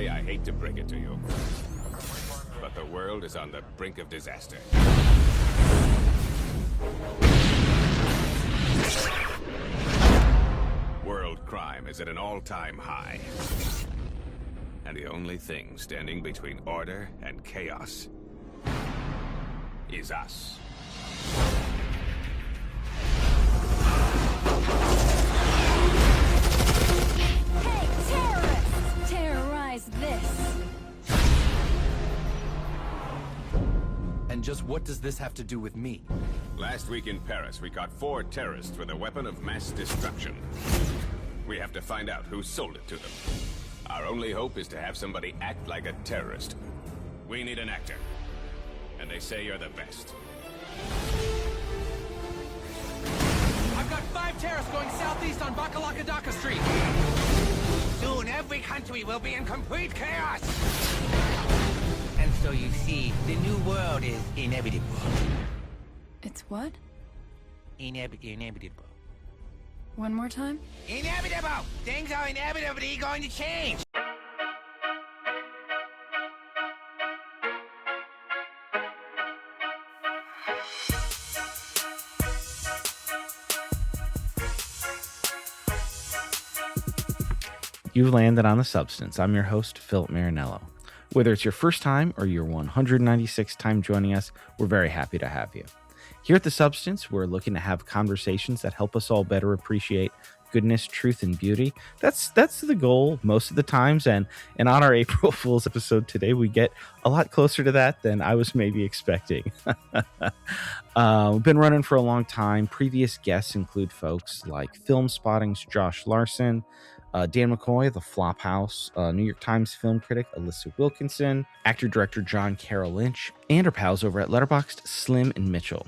Trey, I hate to break it to you, but the world is on the brink of disaster. World crime is at an all-time high. And the only thing standing between order and chaos is us. Hey, terrorists! Terrorize this! And just what does this have to do with me? Last week in Paris, we caught 4 terrorists with a weapon of mass destruction. We have to find out who sold it to them. Our only hope is to have somebody act like a terrorist. We need an actor. And they say you're the best. I've got 5 terrorists going southeast on Bakalakadaka Street. Soon every country will be in complete chaos. And so you see, the new world is inevitable. It's what? Inevitable. One more time? Inevitable! Things are inevitably going to change. You've landed on The Substance. I'm your host, Philip Marinello. Whether it's your first time or your 196th time joining us, we're very happy to have you. Here at The Substance, we're looking to have conversations that help us all better appreciate goodness, truth, and beauty. That's the goal most of the times, and on our April Fool's episode today, we get a lot closer to that than I was maybe expecting. We've been running for a long time. Previous guests include folks like Film Spotting's Josh Larson, Dan McCoy, the Flophouse, New York Times film critic Alyssa Wilkinson, actor-director John Carroll Lynch, and our pals over at Letterboxd, Slim and Mitchell.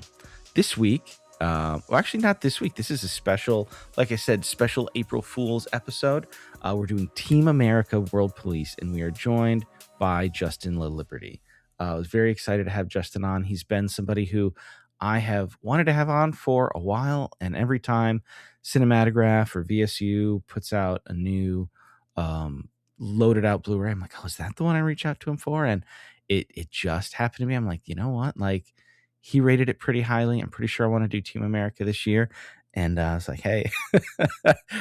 This week, well, actually not this week. This is a special, like I said, special April Fool's episode. We're doing Team America World Police, and we are joined by Justin LaLiberty. I was very excited to have Justin on. He's been somebody who I have wanted to have on for a while, and every time Cinématographe or VSU puts out a new loaded out Blu-ray, I'm like, oh, is that the one I reach out to him for? And it just happened to me. I'm like, you know what? Like, he rated it pretty highly. I'm pretty sure I want to do Team America this year. And I was like, hey,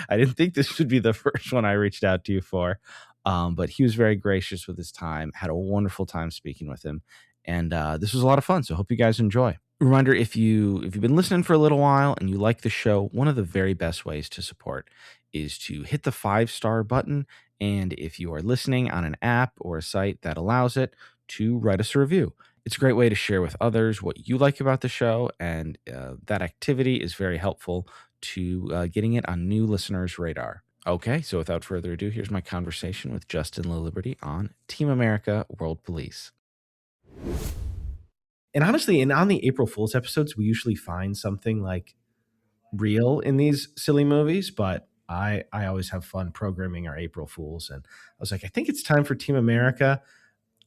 I didn't think this would be the first one I reached out to you for. But he was very gracious with his time, had a wonderful time speaking with him. And this was a lot of fun. So I hope you guys enjoy. Reminder, if you've been listening for a little while and you like the show, one of the very best ways to support is to hit the 5-star button. And if you are listening on an app or a site that allows it, to write us a review. It's a great way to share with others what you like about the show, and that activity is very helpful to getting it on new listeners' radar. Okay, so without further ado, here's my conversation with Justin LaLiberty on Team America World Police. And honestly, on the April Fool's episodes, we usually find something like real in these silly movies, but I always have fun programming our April Fools. And I was like, I think it's time for Team America.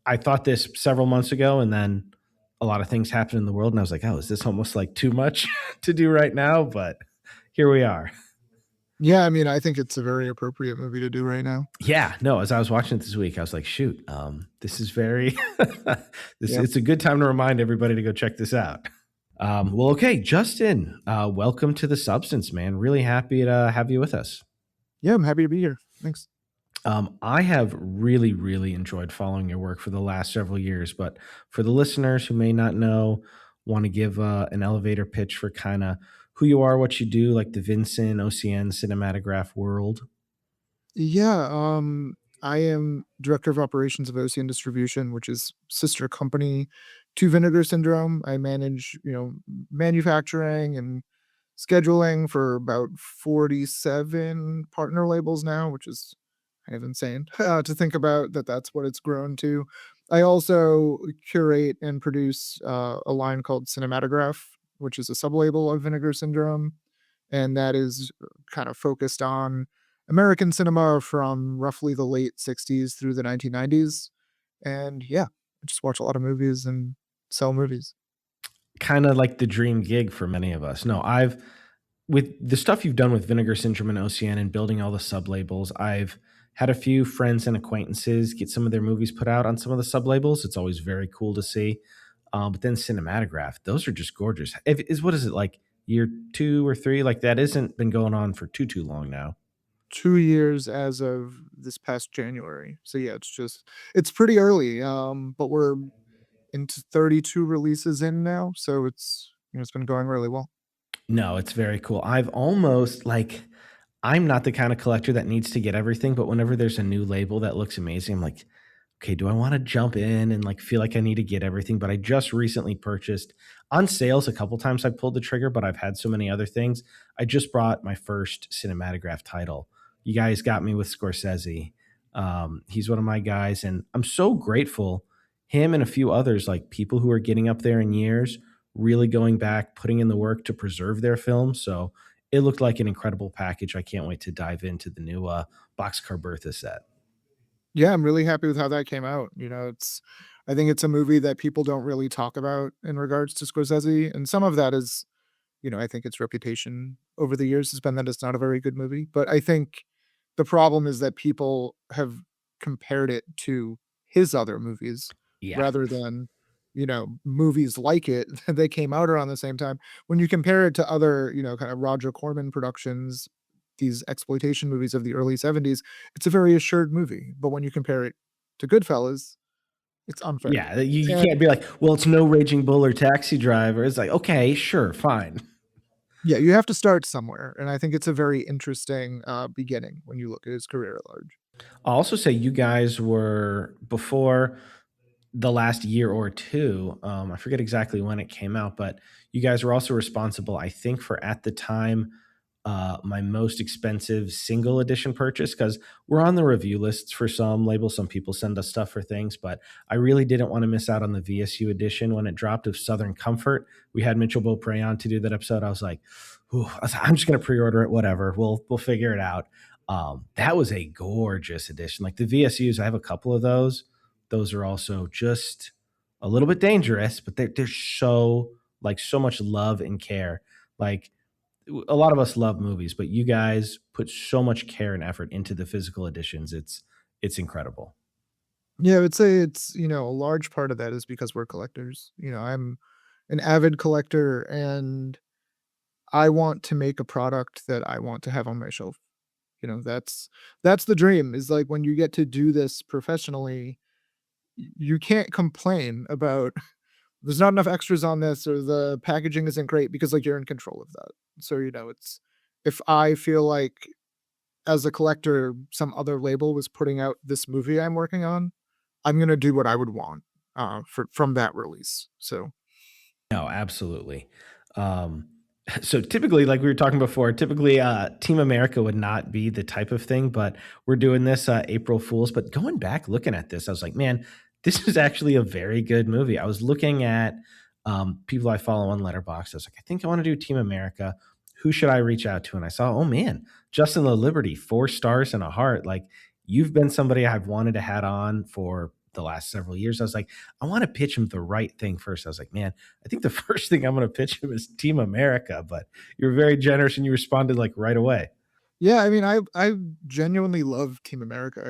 I thought this several months ago, and then a lot of things happened in the world, and I was like, oh, is this almost like too much to do right now? But here we are. Yeah, I mean, I think it's a very appropriate movie to do right now. Yeah, no, as I was watching it this week, I was like, shoot, this is very, it's a good time to remind everybody to go check this out. Well, okay, Justin, welcome to The Substance, man. Really happy to have you with us. Yeah, I'm happy to be here. Thanks. I have really, really enjoyed following your work for the last several years, but for the listeners who may not know, want to give an elevator pitch for kind of who you are, what you do, like the Vincent, OCN, Cinématographe world. Yeah, I am director of operations of OCN Distribution, which is sister company to Vinegar Syndrome. I manage, manufacturing and scheduling for about 47 partner labels now, which is kind of insane to think about that's what it's grown to. I also curate and produce a line called Cinématographe, which is a sublabel of Vinegar Syndrome, and that is kind of focused on American cinema from roughly the late 60s through the 1990s. And yeah, I just watch a lot of movies and sell movies. Kind of like the dream gig for many of us. No, with the stuff you've done with Vinegar Syndrome and OCN and building all the sublabels, I've Had a few friends and acquaintances get some of their movies put out on some of the sub labels. It's always very cool to see. But then Cinematograph, those are just gorgeous. Is what is it like year 2 or 3? Like that isn't been going on for too long now. 2 years as of this past January. So yeah, it's pretty early. But we're into 32 releases in now, so it's been going really well. No, it's very cool. I've almost like I'm not the kind of collector that needs to get everything, but whenever there's a new label that looks amazing, I'm like, okay, do I want to jump in and like feel like I need to get everything? But I just recently purchased on sales a couple times I pulled the trigger, but I've had so many other things. I just brought my first Cinematograph title. You guys got me with Scorsese. He's one of my guys, and I'm so grateful. Him and a few others, like people who are getting up there in years, really going back, putting in the work to preserve their films. So it looked like an incredible package. I can't wait to dive into the new Boxcar Bertha set. Yeah, I'm really happy with how that came out. I think it's a movie that people don't really talk about in regards to Scorsese, and some of that is, I think its reputation over the years has been that it's not a very good movie. But I think the problem is that people have compared it to his other movies Yeah. rather than, movies like it that came out around the same time. When you compare it to other, kind of Roger Corman productions, these exploitation movies of the early 70s, it's a very assured movie. But when you compare it to Goodfellas, it's unfair. Yeah, you And can't be like, "Well, it's no Raging Bull or Taxi Driver." It's like, "Okay, sure, fine." yeah, you have to start somewhere. And I think it's a very interesting beginning when you look at his career at large. I'll also say you guys were before the last year or 2, I forget exactly when it came out, but you guys were also responsible, I think, for at the time, my most expensive single edition purchase because we're on the review lists for some labels. Some people send us stuff for things, but I really didn't want to miss out on the VSU edition when it dropped of Southern Comfort. We had Mitchell Beaupre on to do that episode. I was like, I'm just going to pre-order it. Whatever, we'll figure it out. That was a gorgeous edition. Like the VSUs, I have a couple of those. Those are also just a little bit dangerous, but they're so like so much love and care. Like a lot of us love movies, but you guys put so much care and effort into the physical editions. It's incredible. Yeah, I would say a large part of that is because we're collectors. I'm an avid collector and I want to make a product that I want to have on my shelf. That's the dream is like when you get to do this professionally, you can't complain about there's not enough extras on this or the packaging isn't great because like you're in control of that. So, it's if I feel like as a collector some other label was putting out this movie I'm working on, I'm gonna do what I would want from that release. So No, absolutely. Um, so typically, like we were talking before, typically Team America would not be the type of thing, but we're doing this April Fools. But going back, looking at this, I was like, man, this is actually a very good movie. I was looking at people I follow on Letterboxd. I was like, I think I want to do Team America. Who should I reach out to? And I saw, oh man, Justin LaLiberty, 4 stars and a heart. Like you've been somebody I've wanted to had on for the last several years. I was like, I want to pitch him the right thing first. I was like, man, I think the first thing I'm going to pitch him is Team America, but you're very generous and you responded like right away. yeah, I mean I genuinely love Team America.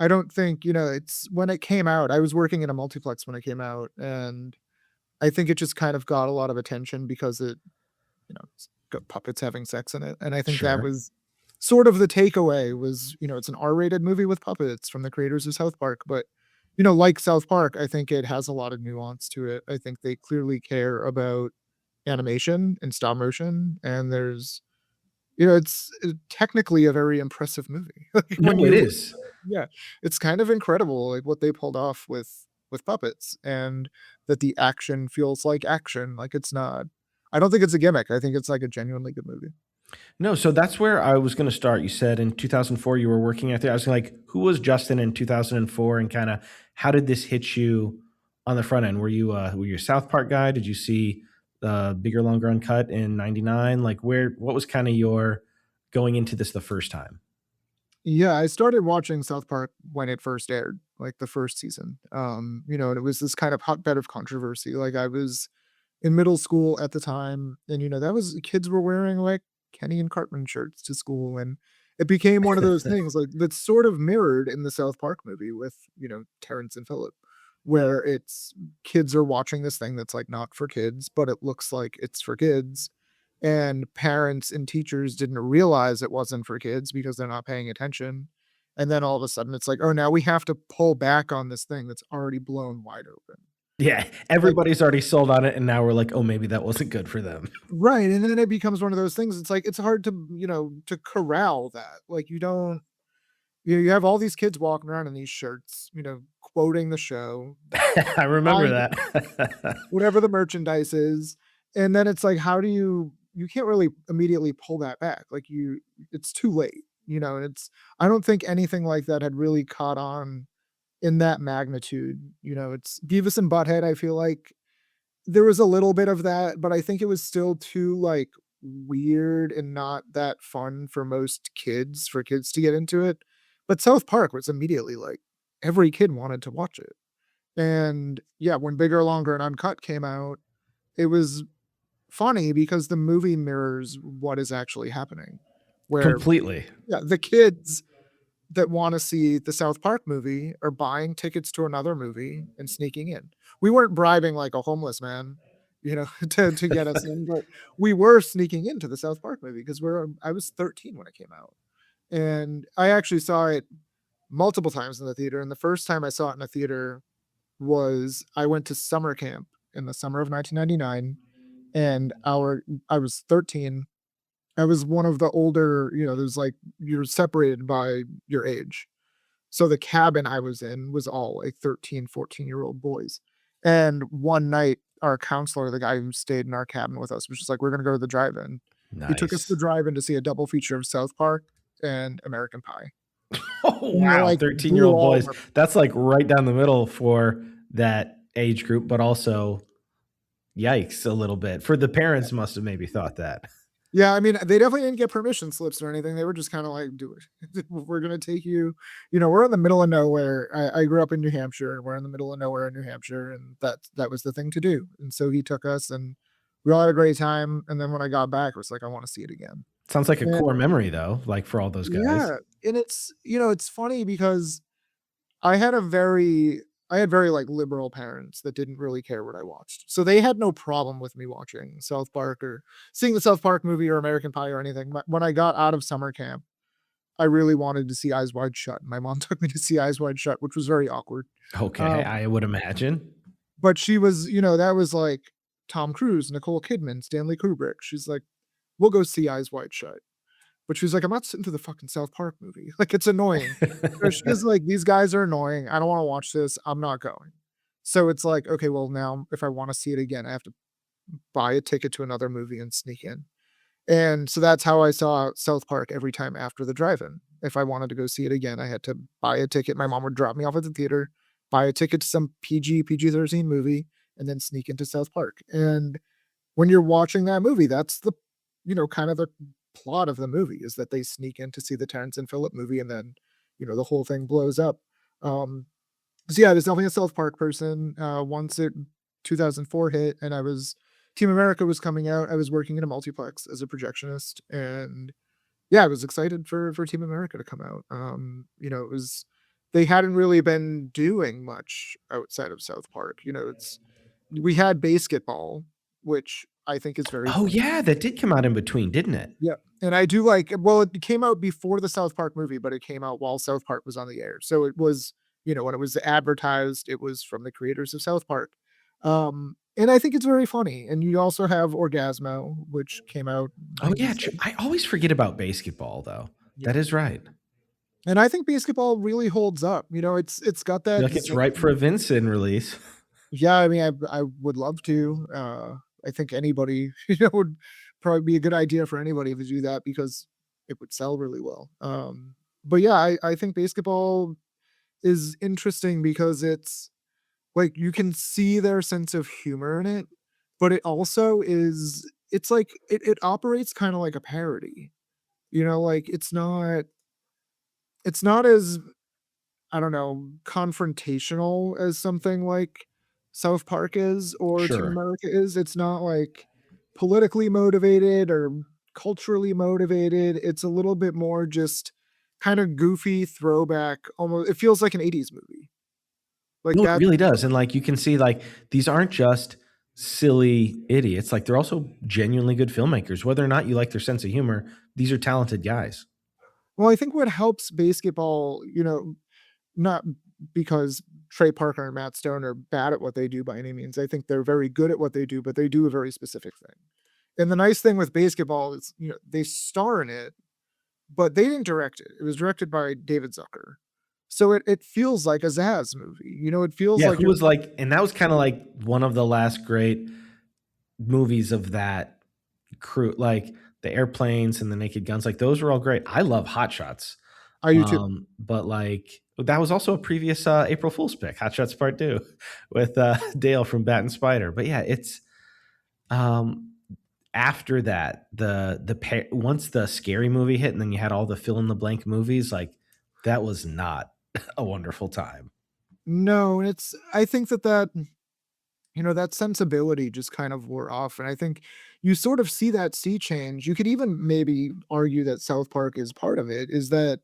I don't think, it's when it came out, I was working in a multiplex when it came out, and I think it just kind of got a lot of attention because it's got puppets having sex in it. And I think that Sure. was sort of the takeaway was, it's an R-rated movie with puppets from the creators of South Park. But, like South Park, I think it has a lot of nuance to it. I think they clearly care about animation and stop motion. And it's technically a very impressive movie. Like when No, it you look is. yeah, it's kind of incredible, like, what they pulled off with puppets, and that the action feels like action, like, it's not I don't think it's a gimmick, I think it's, like, a genuinely good movie. No, so that's where I was going to start. You said in 2004 you were working at there. I was like, who was Justin in 2004 and kind of how did this hit you on the front end? Were you a South Park guy? Did you see Bigger Longer Uncut in 99? Like what was kind of your going into this the first time? Yeah, I started watching South Park when it first aired, like, the first season, and it was this kind of hotbed of controversy, like, I was in middle school at the time, and, that was kids were wearing, like, Kenny and Cartman shirts to school, and it became one of those things like that's sort of mirrored in the South Park movie with, Terrence and Phillip, where it's kids are watching this thing that's like not for kids, but it looks like it's for kids. And parents and teachers didn't realize it wasn't for kids because they're not paying attention. And then all of a sudden it's like, oh, now we have to pull back on this thing that's already blown wide open. Yeah, Like, everybody's already sold on it, and now we're like, oh, maybe that wasn't good for them. right. And then it becomes one of those things. It's like it's hard to, to corral that. Like you don't you have all these kids walking around in these shirts, quoting the show, I remember buying that. whatever the merchandise is. And then it's like, how do you can't really immediately pull that back. Like it's too late, and I don't think anything like that had really caught on in that magnitude. It's Beavis and Butthead. I feel like there was a little bit of that, but I think it was still too like weird and not that fun for most kids, for kids to get into it. But South Park was immediately like every kid wanted to watch it. And yeah, when Bigger, Longer, and Uncut came out, it was funny because the movie mirrors what is actually happening. Where Completely. yeah, the kids that want to see the South Park movie are buying tickets to another movie and sneaking in. We weren't bribing like a homeless man, to get us in, but we were sneaking into the South Park movie because I was 13 when it came out. And I actually saw it multiple times in the theater. And the first time I saw it in a theater was I went to summer camp in the summer of 1999, and I was 13. I was one of the older, there's like you're separated by your age. So the cabin I was in was all like 13, 14-year-old boys. And one night, our counselor, the guy who stayed in our cabin with us, was just like, we're going to go to the drive-in. He took us to the Nice. drive-in to see a double feature of South Park and American Pie. Oh, And I wow. like blew 13-year-old all boys. of our That's like right down the middle for that age group, but also yikes a little bit. For the parents must have maybe thought that. Yeah, I mean, they definitely didn't get permission slips or anything. They were just kind of like, "Do it. We're gonna take you." We're in the middle of nowhere. I grew up in New Hampshire, and we're in the middle of nowhere in New Hampshire, and that was the thing to do. And so he took us, and we all had a great time. And then when I got back, I was like, I want to see it again. Sounds like a And core memory though, like for all those guys. yeah, and it's funny because I had a very I had very, like, liberal parents that didn't really care what I watched. So they had no problem with me watching South Park or seeing the South Park movie or American Pie or anything. But when I got out of summer camp, I really wanted to see Eyes Wide Shut. My mom took me to see Eyes Wide Shut, which was very awkward. Okay, Um, I would imagine. but she was, that was like Tom Cruise, Nicole Kidman, Stanley Kubrick. She's like, "We'll go see Eyes Wide Shut." But she was like, "I'm not sitting through the fucking South Park movie." Like, it's annoying. So she was like, "These guys are annoying. I don't wanna watch this. I'm not going." So it's like, okay, well, now if I wanna see it again, I have to buy a ticket to another movie and sneak in. And so that's how I saw South Park every time after the drive-in. If I wanted to go see it again, I had to buy a ticket. My mom would drop me off at the theater, buy a ticket to some PG-13 movie, and then sneak into South Park. And when you're watching that movie, that's the kind of the plot of the movie is that they sneak in to see the Terrence and Phillip movie, and then, the whole thing blows up. Um, so yeah, I was definitely a South Park person. Once 2004 hit and Team America was coming out, I was working in a multiplex as a projectionist, and yeah, I was excited for Team America to come out. It was they hadn't really been doing much outside of South Park. We had basketball, which I think is very Oh funny. yeah, that did come out in between, didn't it? Yeah, and I do like well, it came out before the South Park movie, but it came out while South Park was on the air. So it was, when it was advertised, it was from the creators of South Park. And I think it's very funny. And you also have Orgasmo, which came out Oh yeah, 96. I always forget about basketball though. Yeah. That is right. And I think basketball really holds up. It's got I feel that like it's ripe for a zany. Vincent release. Yeah, I mean, I would love to. I think anybody, would probably be a good idea for anybody to do that because it would sell really well. But yeah, I think basketball is interesting because it's like you can see their sense of humor in it, but it also it's like it operates kind of like a parody. Like it's not as I don't know, confrontational as something like South Park is or Team Sure. America is. It's not like politically motivated or culturally motivated. It's a little bit more just kind of goofy throwback. Almost, it feels like an '80s movie. Like No, it that. really does, and, like, you can see, like, these aren't just silly idiots, like, they're also genuinely good filmmakers. Whether or not you like their sense of humor, these are talented guys. Well, I think what helps basketball, not because Trey Parker and Matt Stone are bad at what they do by any means. I think they're very good at what they do, but they do a very specific thing. And the nice thing with basketball is, they star in it, but they didn't direct it. It was directed by David Zucker. So it feels like a Zaz movie. It feels Yeah, like who you're was, like and that was kinda, like, one of the last great movies of that crew, like, the airplanes and the Naked Guns, like, those were all great. I love Hot Shots, are you too? but, like, that was also a previous, April Fool's pick, Hot Shots Part 2 with, Dale from Bat and Spider, but yeah, it's, um after that, once the Scary Movie hit and then you had all the fill in the blank movies, like, that was not a wonderful time. No, I think that sensibility just kind of wore off. And I think you sort of see that sea change. You could even maybe argue that South Park is part of it, is that,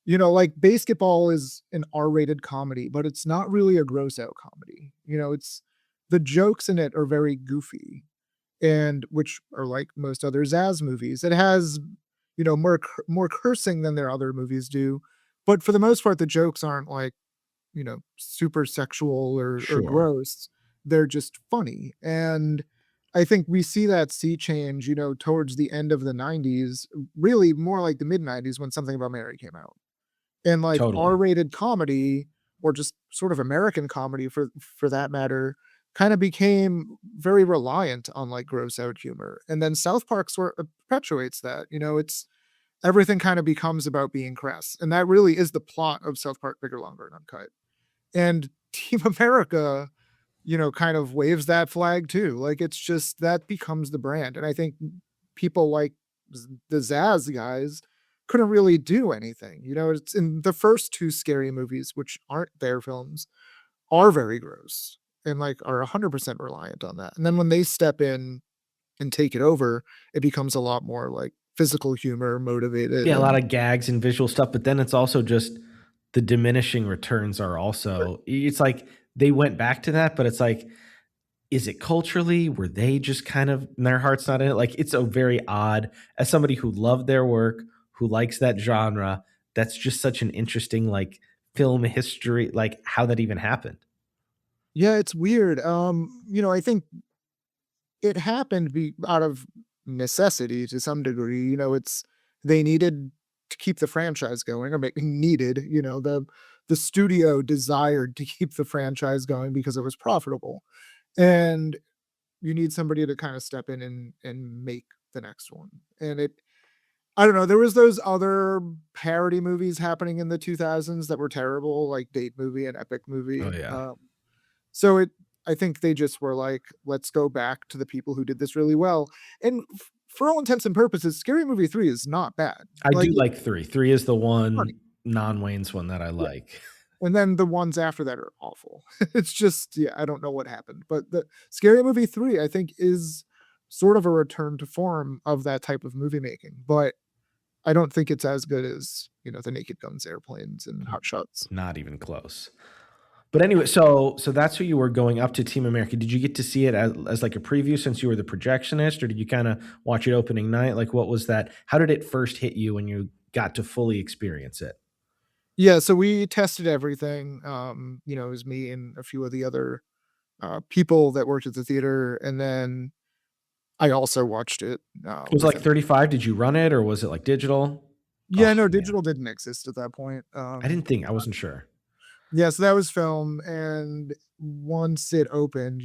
like basketball is an R-rated comedy, but it's not really a gross out comedy. It's the jokes in it are very goofy, and which are like most other Zaz movies. It has, more cursing than their other movies do. But for the most part, the jokes aren't like, super sexual or Sure. gross. They're just funny. And I think we see that sea change, towards the end of the '90s, really more like the mid '90s when Something About Mary came out. And like Totally. R-rated comedy, or just sort of American comedy for that matter, kind of became very reliant on like gross out humor. And then South Park sort of perpetuates that. It's everything kind of becomes about being crass. And that really is the plot of South Park Bigger, Longer, and Uncut. And Team America, kind of waves that flag too. Like it's just that becomes the brand. And I think people like the Zaz guys couldn't really do anything. It's in the first two Scary Movies, which aren't their films, are very gross and like are 100% reliant on that. And then when they step in and take it over, it becomes a lot more like physical humor motivated Yeah, a lot and of gags and visual stuff, but then it's also just the diminishing returns are also it's like they went back to that, but it's like, is it culturally? Were they just kind of their heart's not in it? Like, it's a very odd as somebody who loved their work, who likes that genre, that's just such an interesting, like, film history, like, how that even happened. yeah, it's weird. I think it happened out of necessity to some degree. It's they needed to keep the franchise going, or needed. The studio desired to keep the franchise going because it was profitable, and you need somebody to kind of step in and make the next one. And I don't know. There was those other parody movies happening in the 2000s that were terrible, like Date Movie and Epic Oh, Movie. yeah. So I think they just were like, let's go back to the people who did this really well. And for all intents and purposes, Scary Movie 3 is not bad. I Like do it's like 3. 3 is the funny. one non-Wayne's one that I Yeah. like. And then the ones after that are awful. It's just, yeah, I don't know what happened. But the Scary Movie 3, I think, is sort of a return to form of that type of movie making. But I don't think it's as good as, the Naked Guns, Airplanes, and Hot Shots. Not even close. But anyway, so that's who you were going up to Team America. Did you get to see it as like a preview since you were the projectionist, or did you kinda watch it opening night? Like, what was that? How did it first hit you when you got to fully experience it? Yeah, so we tested everything. It was me and a few of the other people that worked at the theater, and then I also watched it It was with like them. 35, did you run it or was it like digital? Yeah, Oh, no, man. digital didn't exist at that point. I wasn't sure. Yeah, so that was film, and once it opened,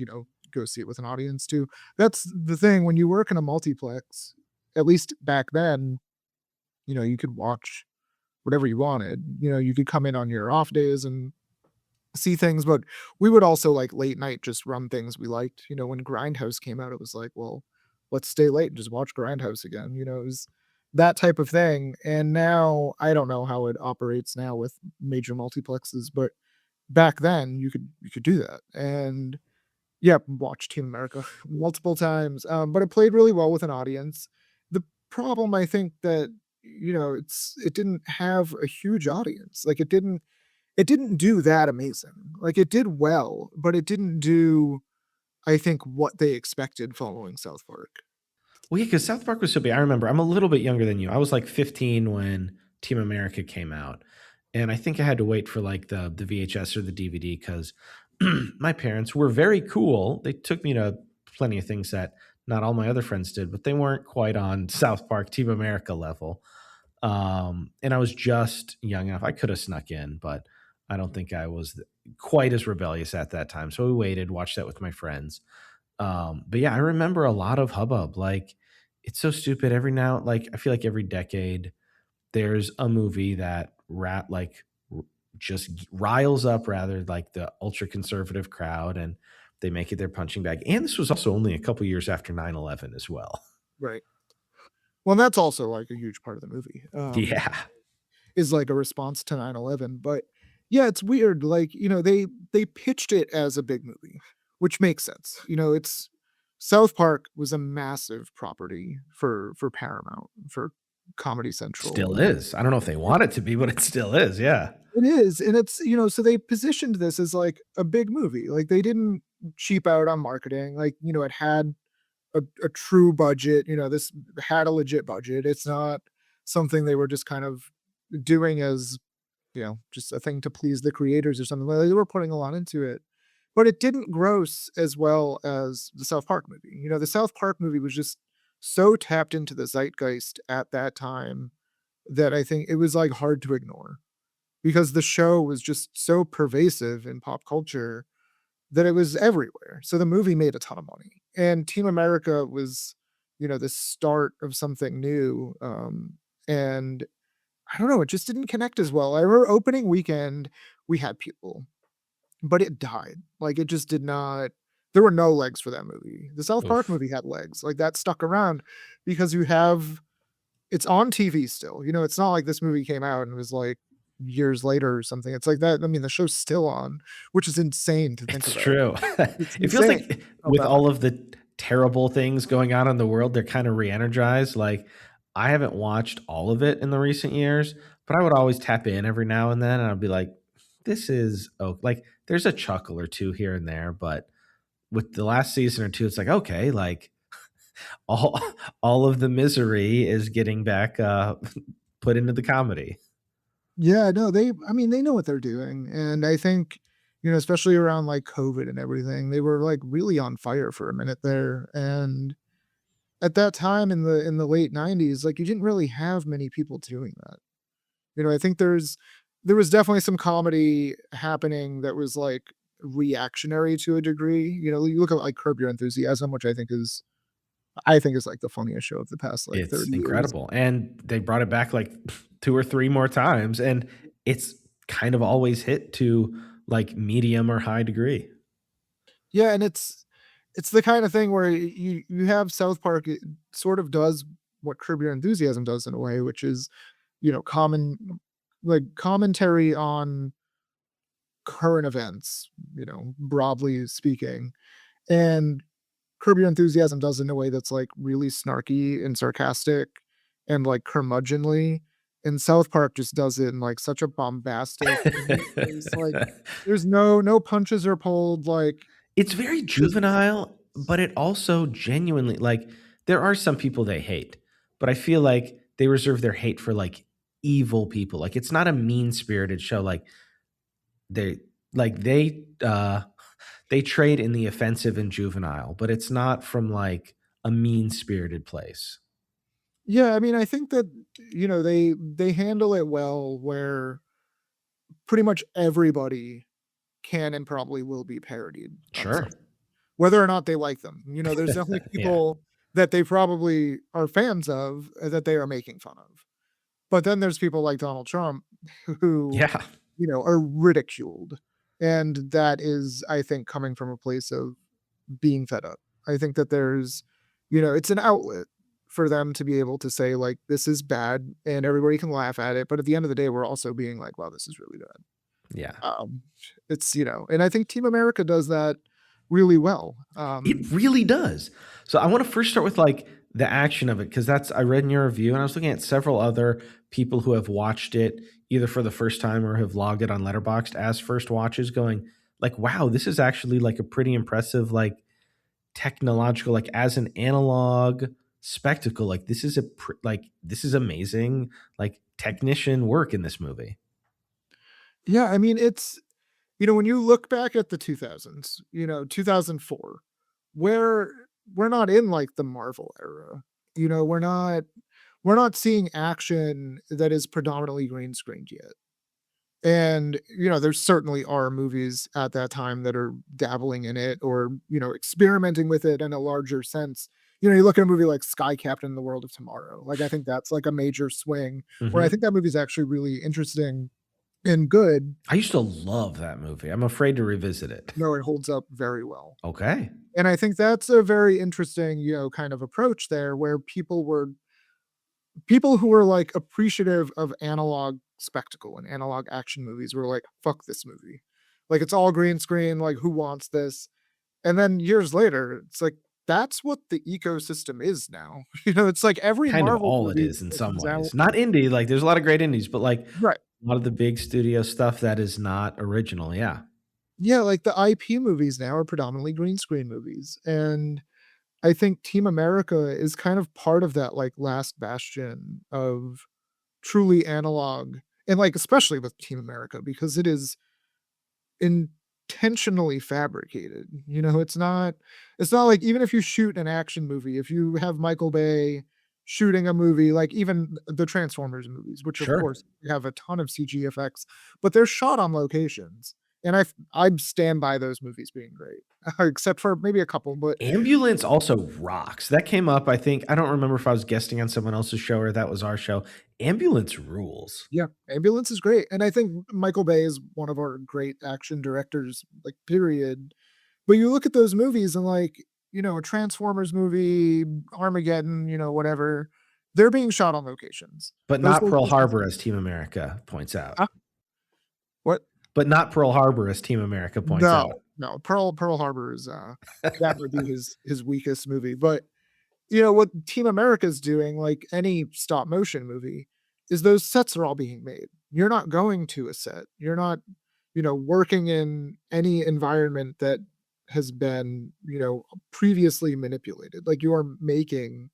go see it with an audience too. That's the thing when you work in a multiplex. At least back then, you could watch whatever you wanted. You could come in on your off days and see things, but we would also like late night just run things we liked. When Grindhouse came out, it was like, well, let's stay late and just watch Grindhouse again. It was that type of thing. And now I don't know how it operates now with major multiplexes, but back then you could do that. And yeah, watch Team America multiple times. But it played really well with an audience. The problem, I think that, it didn't have a huge audience. Like, it didn't do that amazing. Like, it did well, but it didn't do, I think, what they expected following South Park. Well, yeah, because South Park was so big. I remember I'm a little bit younger than you. I was like 15 when Team America came out. And I think I had to wait for like the VHS or the DVD because my parents were very cool. They took me to plenty of things that not all my other friends did, but they weren't quite on South Park Team America level. And I was just young enough. I could have snuck in, but I don't think I was quite as rebellious at that time. So we waited, watched that with my friends. But yeah, I remember a lot of hubbub. Like, it's so stupid. Every now, like, I feel like every decade there's a movie that just riles up rather like the ultra conservative crowd, and they make it their punching bag. And this was also only a couple years after 9/11 as well. Right. Well, and that's also, like, a huge part of the movie, Yeah. is, like, a response to 9/11. But, yeah, it's weird, like, they pitched it as a big movie, which makes sense. It's South Park was a massive property for Paramount, for Comedy Central, Still and is. I don't know if they want it to be, but it still is. Yeah. it is, and it's, so they positioned this as, like, a big movie. Like, they didn't cheap out on marketing. Like, it had a true budget. This had a legit budget. It's not something they were just kind of doing as, just a thing to please the creators or something. Like, they were putting a lot into it, but it didn't gross as well as the South Park movie. The South Park movie was just so tapped into the zeitgeist at that time that I think it was, like, hard to ignore because the show was just so pervasive in pop culture that it was everywhere. So the movie made a ton of money, and Team America was, the start of something new. And I don't know, it just didn't connect as well. I remember opening weekend, we had people, but it died. Like, it just did not. There were no legs for that movie. The South Park Oof. movie had legs. Like, that stuck around because it's on TV still. It's not like this movie came out and was like years later or something. It's like that. I mean, the show's still on, which is insane to think It's about. true. It's It feels insane like how with bad. all of the terrible things going on in the world, they're kind of re-energized. Like, I haven't watched all of it in the recent years, but I would always tap in every now and then, and I'd be like, "This is like there's a chuckle or two here and there." But with the last season or two, it's like, okay, like all all of the misery is getting back put into the comedy. Yeah, no, I mean, they know what they're doing, and I think, especially around, like, COVID and everything, they were, like, really on fire for a minute there. And at that time in the late '90s, like, you didn't really have many people doing that. I think there was definitely some comedy happening that was, like, reactionary to a degree. You look at, like, Curb Your Enthusiasm, which I think is, like, the funniest show of the past, like, It's 30 years. incredible, and they brought it back like 2 or 3 more times, and it's kind of always hit to, like, medium or high degree. Yeah, and it's the kind of thing where you have South Park, it sort of does what Curb Your Enthusiasm does in a way, which is, common like, commentary on current events, broadly speaking. And Curb Your Enthusiasm does it in a way that's, like, really snarky and sarcastic and, like, curmudgeonly, and South Park just does it in, like, such a bombastic, in-your-face, like, there's no punches are pulled, like, It's very just juvenile, but it also genuinely like, there are some people they hate, but I feel like they reserve their hate for, like, evil people. Like, it's not a mean-spirited show, like, they like, they trade in the offensive and juvenile, but it's not from, like, a mean-spirited place. Yeah, I mean, I think that, they handle it well where pretty much everybody can and probably will be parodied on Sure. something, whether or not they like them. There's definitely Yeah. people that they probably are fans of, that they are making fun of. But then there's people like Donald Trump who, Yeah. are ridiculed. And that is, I think, coming from a place of being fed up. I think that it's an outlet for them to be able to say, like, this is bad and everybody can laugh at it. But at the end of the day, we're also being like, wow, this is really bad. Yeah. It's, and I think Team America does that really well. It really does. So I wanna first start with, like, the action of it, because that's I read in your review, and I was looking at several other people who have watched it either for the first time or have logged it on Letterboxd as first watches, going like, "Wow, this is actually like a pretty impressive like technological like as an analog spectacle. Like this is this is amazing like technician work in this movie." Yeah, I mean, it's when you look back at the 2000s, 2004, where we're not in like the Marvel era. We're not seeing action that is predominantly green screened yet. And, there certainly are movies at that time that are dabbling in it or, experimenting with it in a larger sense. You look at a movie like Sky Captain: The World of Tomorrow. Like, I think that's like a major swing where I Mhm. think that movie is actually really interesting and good. I used to love that movie. I'm afraid to revisit it. No, it holds up very well. Okay. And I think that's a very interesting, kind of approach there where people who were like appreciative of analog spectacle and analog action movies were like, fuck this movie. Like it's all green screen, like who wants this? And then years later, it's like that's what the ecosystem is now. It's like every Kind of Marvel all it movie is in that some comes out. ways. Not indie, like there's a lot of great indies, but like Right. a lot of the big studio stuff that is not original. Yeah. Yeah, like the IP movies now are predominantly green screen movies. And I think Team America is kind of part of that like last bastion of truly analog and like especially with Team America because it is intentionally fabricated. It's not like even if you shoot an action movie, if you have Michael Bay shooting a movie like even the Transformers movies, which of Sure. course have a ton of CG effects, but they're shot on locations. And I stand by those movies being great, except for maybe a couple, but Ambulance also rocks. That came up, I think. I don't remember if I was guesting on someone else's show or that was our show. Ambulance rules. yeah, Ambulance is great. And I think Michael Bay is one of our great action directors, like period. But you look at those movies and like, a Transformers movie, Armageddon, whatever, they're being shot on locations. But Those not Pearl locations. Harbor, as Team America points out. Huh? What? But not Pearl Harbor, as Team America points No, out. no. Pearl Harbor is that would be his weakest movie. But what Team America's doing, like any stop motion movie, is those sets are all being made. You're not going to a set. You're not, working in any environment that has been, previously manipulated. Like you are making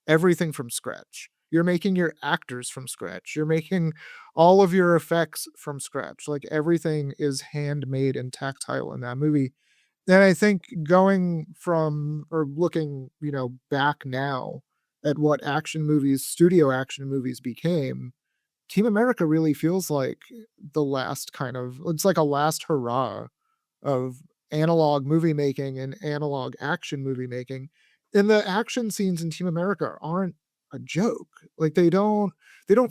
everything from scratch. You're making your actors from scratch. You're making all of your effects from scratch. Like everything is handmade and tactile in that movie. And I think going from or looking, back now at what studio action movies became, Team America really feels like it's like a last hurrah of analog movie making and analog action movie making. And the action scenes in Team America aren't a joke. Like they don't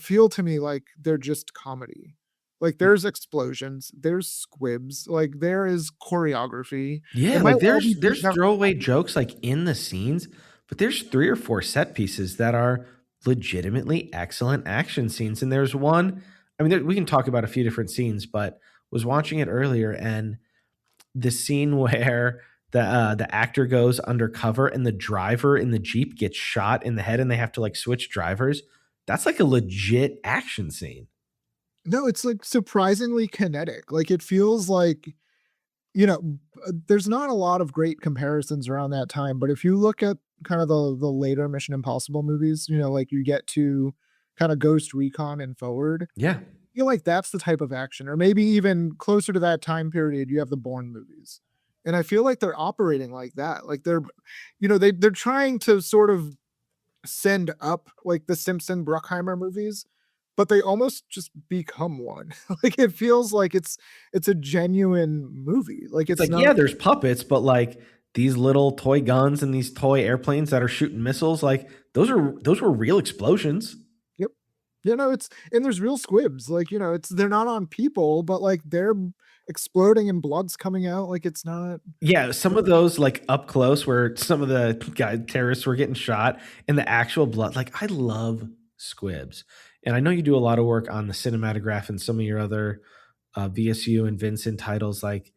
feel to me like they're just comedy. Like there's explosions, there's squibs, like there is choreography. Yeah, It might like all be there's beaten out. throwaway jokes like in the scenes, but there's 3 or 4 set pieces that are legitimately excellent action scenes. And there's one, I mean, we can talk about a few different scenes, but was watching it earlier and the scene where the actor goes undercover and the driver in the Jeep gets shot in the head and they have to like switch drivers. That's like a legit action scene. No, it's like surprisingly kinetic. Like it feels like there's not a lot of great comparisons around that time, but if you look at kind of the later Mission Impossible movies, like you get to kind of Ghost Recon and forward, Yeah. I feel like that's the type of action, or maybe even closer to that time period, you have the Bourne movies. And I feel like they're operating like that. Like they're trying to sort of send up like the Simpson Bruckheimer movies, but they almost just become one. Like it feels like it's a genuine movie. Like It's it's like, not. yeah, there's puppets, but like these little toy guns and these toy airplanes that are shooting missiles, like those were real explosions. Yep. It's and there's real squibs. Like, they're not on people, but like they're exploding and blood's coming out. Like it's not. Yeah, some of those like up close where some of the terrorists were getting shot and the actual blood. Like I love squibs, and I know you do a lot of work on the Cinématographe and some of your other VSU and Vincent titles. Like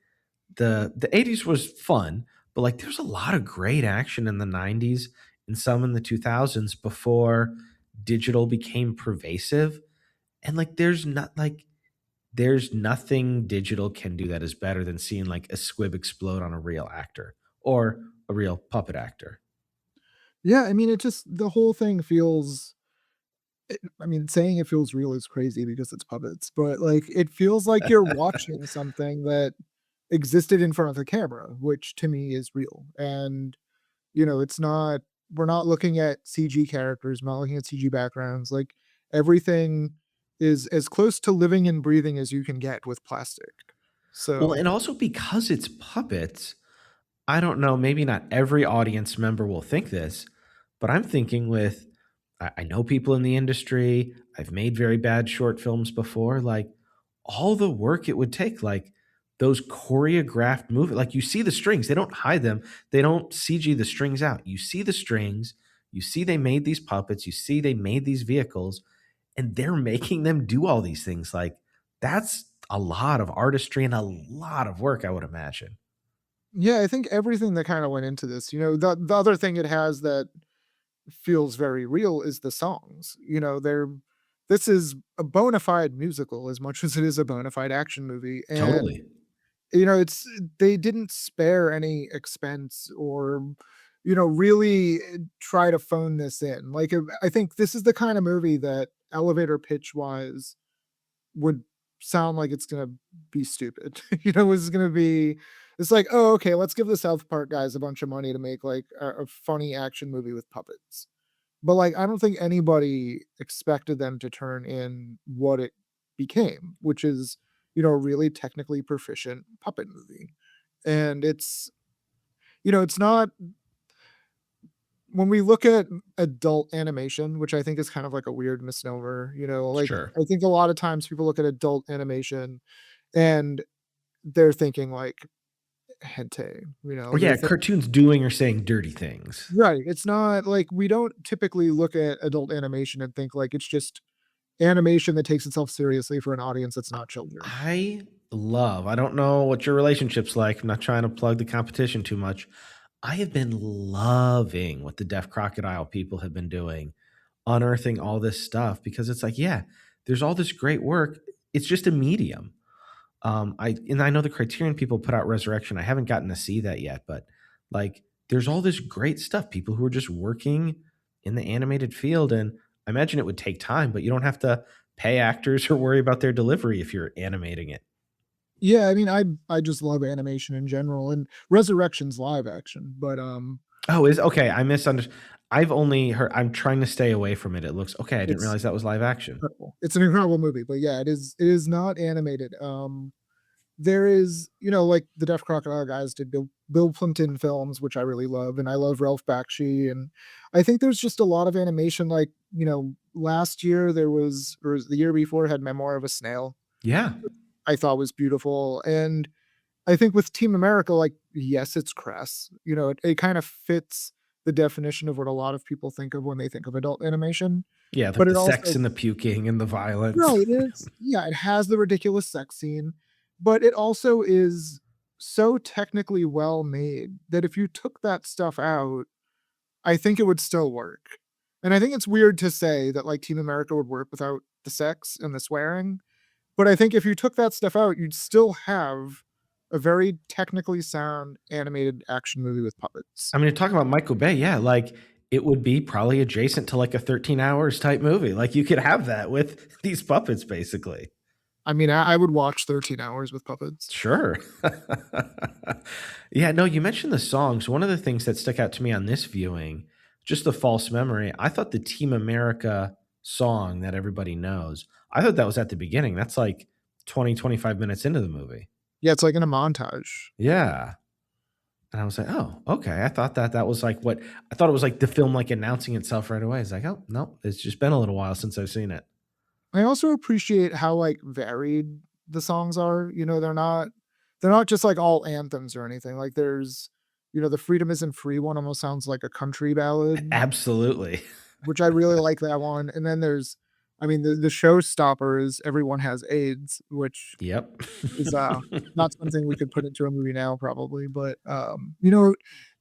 the 80s was fun, but like there's a lot of great action in the 90s and some in the 2000s before digital became pervasive. And like there's nothing digital can do that is better than seeing like a squib explode on a real actor or a real puppet actor. Yeah, I mean, it just the whole thing feels I mean, saying it feels real is crazy because it's puppets, but, like, it feels like you're watching something that existed in front of the camera, which to me is real, and, it's not we're not looking at CG characters, we're not looking at CG backgrounds, like, everything is as close to living and breathing as you can get with plastic. Well, So and also because it's puppets, I don't know, maybe not every audience member will think this, but I'm thinking with I know people in the industry, I've made very bad short films before, like all the work it would take, like those choreographed movie, like you see the strings, they don't hide them, they don't CG the strings out. You see the strings, you see they made these puppets, you see they made these vehicles, and they're making them do all these things. Like that's a lot of artistry and a lot of work, I would imagine. yeah, I think everything that kinda went into this, the other thing it has that feels very real is the songs. They're this is a bona fide musical as much as it is a bona fide action movie, and, Totally. it's they didn't spare any expense or, really try to phone this in. Like, I think this is the kind of movie that elevator pitch wise would sound like it's gonna be stupid. It's gonna be it's like, "Oh, okay, let's give the South Park guys a bunch of money to make, like, a funny action movie with puppets." But, like, I don't think anybody expected them to turn in what it became, which is, a really technically proficient puppet movie. And it's not when we look at adult animation, which I think is kind of like a weird misnomer, like, Sure. I think a lot of times people look at adult animation and they're thinking like hentai, Or they're yeah, cartoons doing or saying dirty things. right, it's not like we don't typically look at adult animation and think like it's just animation that takes itself seriously for an audience that's not children. I don't know what your relationship's like. I'm not trying to plug the competition too much. I have been loving what the Deaf Crocodile people have been doing, unearthing all this stuff because it's like, yeah, there's all this great work. It's just a medium. I know the Criterion people put out Resurrection. I haven't gotten to see that yet, but like there's all this great stuff. People who are just working in the animated field, and I imagine it would take time, but you don't have to pay actors or worry about their delivery if you're animating it. Yeah, I mean, I just love animation in general, and Resurrection's live action, but, Oh, is okay. I misunderstood. I've only heard. I'm trying to stay away from it. It looks okay. I didn't it's realize that was live action. incredible. It's an incredible movie, but yeah, it is not animated. There is, like the Deaf Crocodile guys did Bill Plimpton films, which I really love, and I love Ralph Bakshi, and I think there's just a lot of animation, like, last year there was or the year before had Memoir of a Snail, Yeah, I thought was beautiful, and I think with Team America, like, yes, it's crass, it kind of fits the definition of what a lot of people think of when they think of adult animation, yeah. Like but the it sex also and the puking and the violence. right, it has the ridiculous sex scene, but it also is so technically well made that if you took that stuff out, I think it would still work. And I think it's weird to say that, like, Team America would work without the sex and the swearing, but I think if you took that stuff out, you'd still have a very technically sound animated action movie with puppets. I mean, talking about Michael Bay, yeah, like it would be probably adjacent to like a 13 hours type movie. Like you could have that with these puppets, basically. I mean, I would watch 13 hours with puppets. Sure. Yeah, no, you mentioned the songs. One of the things that stuck out to me on this viewing, just a false memory, I thought the Team America song that everybody knows, I thought that was at the beginning. That's like 20, 25 minutes into the movie. Yeah, it's like in a montage. Yeah. And I was like, "Oh, okay." I thought that was like what I thought it was like the film like announcing itself right away. It's like, "Oh, no, it's just been a little while since I've seen it." I also appreciate how, like, varied the songs are, they're not just, like, all anthems or anything, like, there's the Freedom Isn't Free one almost sounds like a country ballad, Absolutely. which I really like that one, and then there's I mean, the showstopper is Everyone Has AIDS, which Yep. is, not something we could put into a movie now probably, but,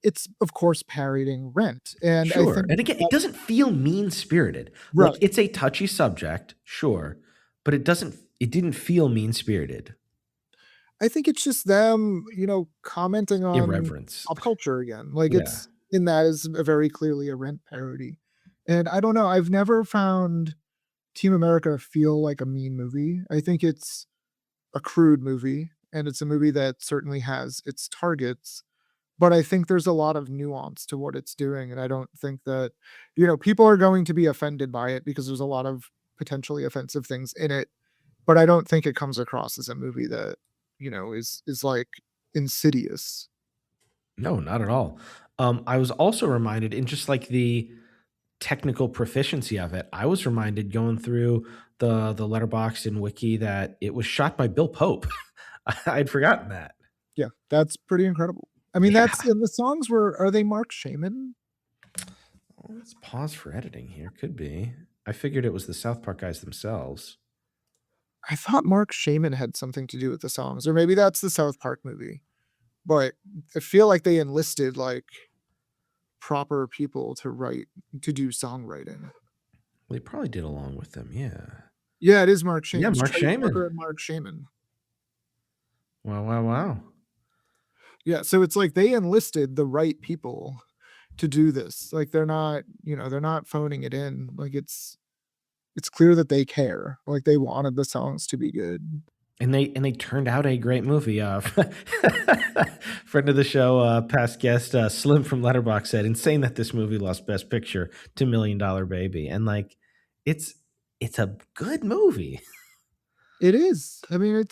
it's of course parodying Rent, and I Sure. think And again, it that, doesn't feel mean-spirited. Like, right. it's a touchy subject, sure, but it didn't feel mean-spirited. I think it's just them, commenting on Irreverence. pop culture again. Like Yeah. it's in that is a very clearly a Rent parody. And I don't know, I've never found Team America feel like a mean movie. I think it's a crude movie, and it's a movie that certainly has its targets, but I think there's a lot of nuance to what it's doing, and I don't think that, people are going to be offended by it because there's a lot of potentially offensive things in it, but I don't think it comes across as a movie that, is like insidious. No, not at all. I was also reminded in just, like, the technical proficiency of it, I was reminded going through the Letterboxd and wiki that it was shot by Bill Pope. I'd forgotten that. Yeah, that's pretty incredible. I mean, Yeah. that's and the songs are they Mark Shaman? Well, let's pause for editing here. Could be. I figured it was the South Park guys themselves. I thought Mark Shaman had something to do with the songs, or maybe that's the South Park movie. But I feel like they enlisted like proper people to do songwriting. They probably did along with them, yeah. Yeah, it is Mark Shaman. Yeah, It's Mark Trey Shaman. Parker and Mark Shaman. Wow, wow, wow. Yeah, so it's like they enlisted the right people to do this. Like they're not phoning it in. Like it's clear that they care. Like they wanted the songs to be good. And they turned out a great movie. Friend of the show, past guest, Slim from Letterbox said, "Insane that this movie lost Best Picture to Million Dollar Baby." And like, it's a good movie. It is. I mean,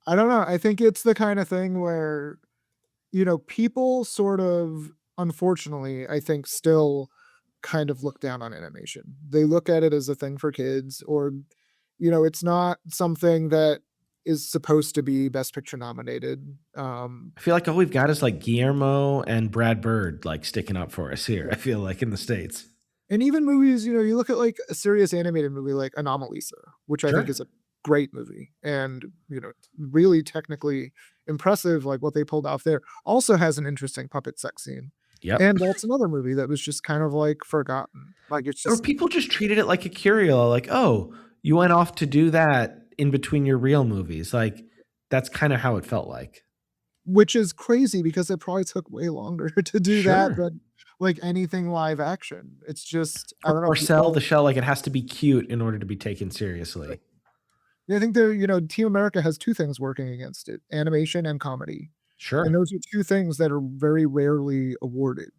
I don't know. I think it's the kind of thing where, people sort of, unfortunately, I think still kind of look down on animation. They look at it as a thing for kids, or, it's not something that is supposed to be Best Picture nominated. I feel like all we've got is like Guillermo and Brad Bird like sticking up for us here. I feel like in the States. And even movies, you look at like a serious animated movie like Anomalisa, which I think Sure. is a great movie and, really technically impressive, like what they pulled off there. Also has an interesting puppet sex scene. Yep. And that's another movie that was just kind of like forgotten. Like it's Or just, people just treated it like a curio, like, oh, you went off to do that in between your real movies. Like, that's kind of how it felt like. which is crazy because it probably took way longer to do that Sure. than like anything live action. It's just, I don't know. Or sell the shell like it has to be cute in order to be taken seriously. I think Team America has two things working against it: animation and comedy. And Sure. those are two things that are very rarely awarded.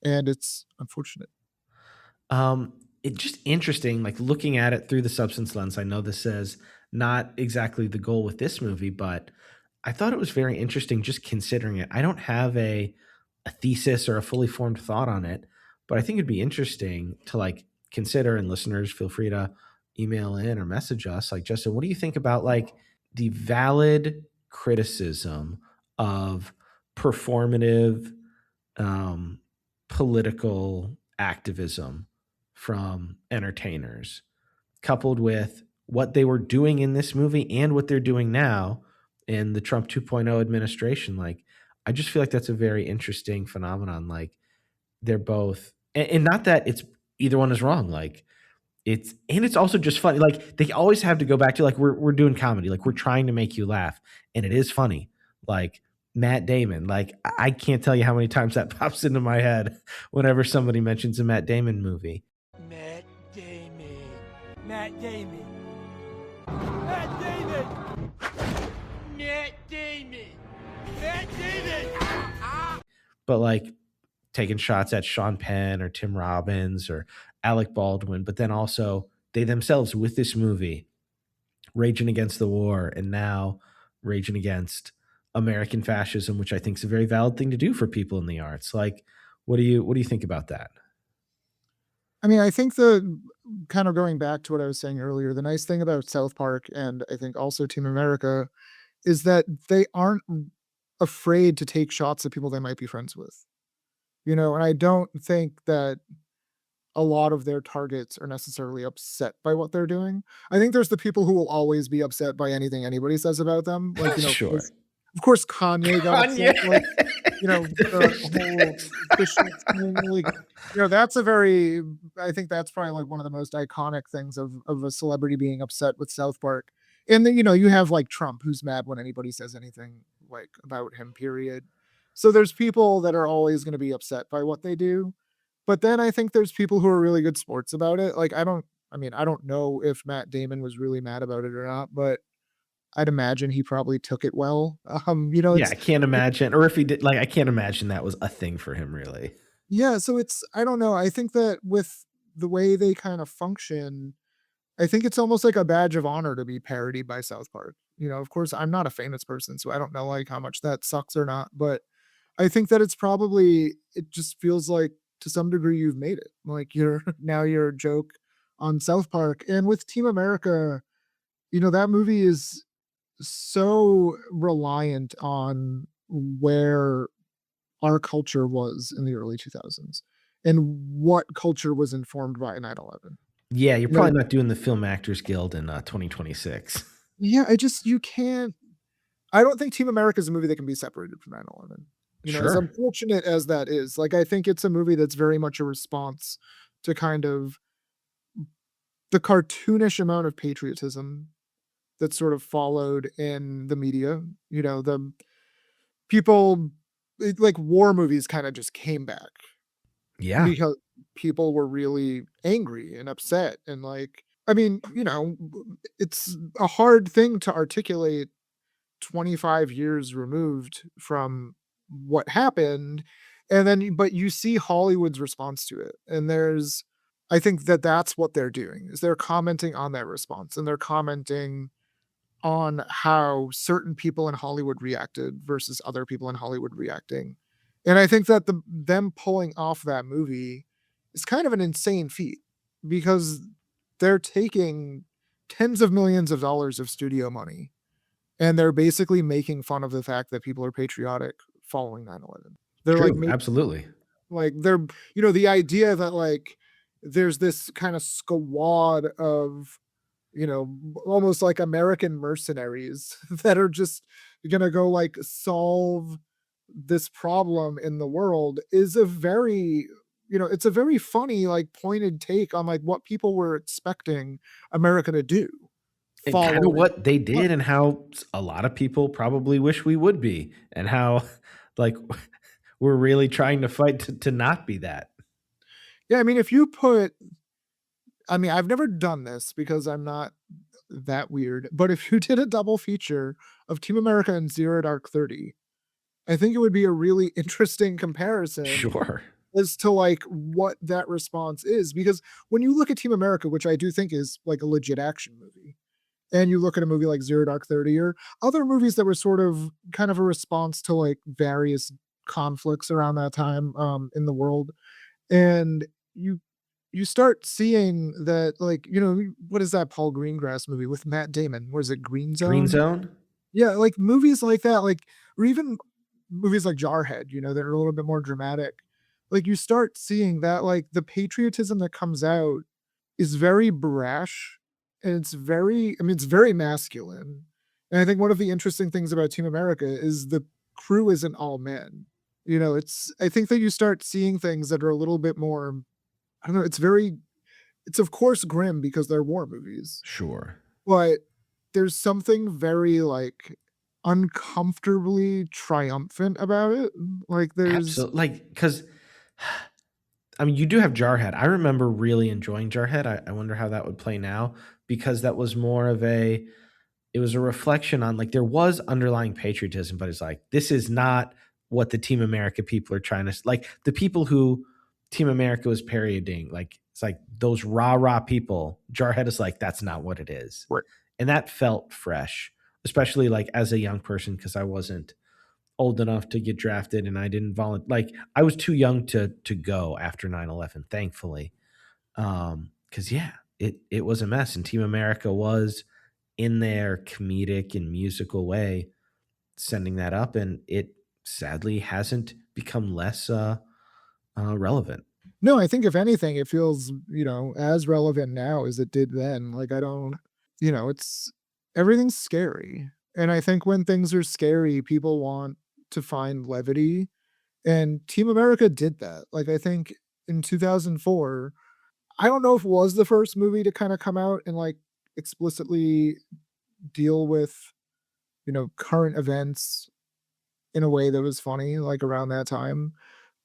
And it's unfortunate. It just interesting, like looking at it through the substance lens. I know this says not exactly the goal with this movie, but I thought it was very interesting just considering it. I don't have a thesis or a fully formed thought on it, but I think it'd be interesting to like consider. And listeners, feel free to email in or message us. Like, Justin, what do you think about like the valid criticism of performative political activism from entertainers, coupled with what they were doing in this movie and what they're doing now in the Trump 2.0 administration? Like, I just feel like that's a very interesting phenomenon. Like, they're both, and not that it's either one is wrong. Like, it's also just funny. Like, they always have to go back to like we're doing comedy, like we're trying to make you laugh, and it is funny. Like Matt Damon, like I can't tell you how many times that pops into my head whenever somebody mentions a Matt Damon movie. Matt Damon. Matt Damon. Matt Damon. Matt Damon. Matt Damon. But like taking shots at Sean Penn or Tim Robbins or Alec Baldwin, but then also they themselves with this movie raging against the war and now raging against American fascism, which I think is a very valid thing to do for people in the arts. Like, what do you think about that? I mean, I think the kind of going back to what I was saying earlier, the nice thing about South Park and I think also Team America is that they aren't afraid to take shots at people they might be friends with. And I don't think that a lot of their targets are necessarily upset by what they're doing. I think there's the people who will always be upset by anything anybody says about them. Like, Sure. of course Kanye got upset. Like, The whole fishnet thing, like, that's a very I think that's probably, like, one of the most iconic things of a celebrity being upset with South Park. And then, you have, like, Trump, who's mad when anybody says anything, like, about him, period. So there's people that are always gonna be upset by what they do, but then I think there's people who are really good sports about it. Like, I don't know if Matt Damon was really mad about it or not, but I'd imagine he probably took it well. Yeah, I can't imagine, or if he did, like, I can't imagine that was a thing for him, really. Yeah, so it's I don't know, I think that with the way they kind of function, I think it's almost like a badge of honor to be parodied by South Park. Of course, I'm not a famous person, so I don't know, like, how much that sucks or not, but I think that it just feels like to some degree you've made it. Like, you're now you're a joke on South Park, and with Team America, that movie is so reliant on where our culture was in the early 2000s and what culture was informed by 9/11. Yeah, you're You know probably not doing the Film Actors Guild in, 2026. Yeah, you can't I don't think Team America is a movie that can be separated from 9/11. As Sure. unfortunate as that is, like, I think it's a movie that's very much a response to kind of the cartoonish amount of patriotism that sort of followed in the media. The people like, war movies kinda just came back Yeah. because people were really angry and upset and, like I mean, it's a hard thing to articulate 25 years removed from what happened, and then but you see Hollywood's response to it, and I think that that's what they're doing, is they're commenting on that response, and they're commenting on how certain people in Hollywood reacted versus other people in Hollywood reacting. And I think that them pulling off that movie is kind of an insane feat because they're taking tens of millions of dollars of studio money and they're basically making fun of the fact that people are patriotic following 9/11. They're like True, absolutely. the idea that like there's this kind of squad of almost like American mercenaries that are just gonna go like solve this problem in the world is a very it's a very funny, like pointed take on like what people were expecting America to do And kinda following. what they did and how a lot of people probably wish we would be, and how, like, we're really trying to fight to not be that. Yeah, I've never done this because I'm not that weird, but if you did a double feature of Team America and Zero Dark 30, I think it would be a really interesting comparison Sure. as to, like, what that response is, because when you look at Team America, which I do think is, like, a legit action movie, and you look at a movie like Zero Dark 30 or other movies that were sort of kind of a response to, like, various conflicts around that time, in the world, and you you start seeing that, like, what is that Paul Greengrass movie with Matt Damon? What is it, Green Green Zone? Zone? Yeah, like, movies like that, like or even movies like Jarhead, that are a little bit more dramatic. Like, you start seeing that, like, the patriotism that comes out is very brash, and it's very masculine. And I think one of the interesting things about Team America is the crew isn't all men. I think that you start seeing things that are a little bit more I don't know, it's of course grim because they're war movies, Sure. but there's something very, like, uncomfortably triumphant about it. Like, there's Absolutely, like, because I mean, you do have Jarhead. I remember really enjoying Jarhead. I wonder how that would play now, because that was more of a it was a reflection on, like, there was underlying patriotism, but it's like, this is not what the Team America people are trying to like, the people who Team America was parodying, like, it's like those rah-rah people. Jarhead is like, that's not what it is. Right. And that felt fresh, especially, like, as a young person, because I wasn't old enough to get drafted and I didn't volunteer. Like, I was too young to go after 9/11, thankfully. Because yeah, it was a mess, and Team America was in their comedic and musical way sending that up, and it sadly hasn't become less relevant. No, I think if anything, it feels, as relevant now as it did then. Like, I don't it's everything's scary, and I think when things are scary, people want to find levity, And Team America did that. Like, I think in 2004, I don't know if it was the first movie to kinda come out and, like, explicitly deal with, current events in a way that was funny, like, around that time.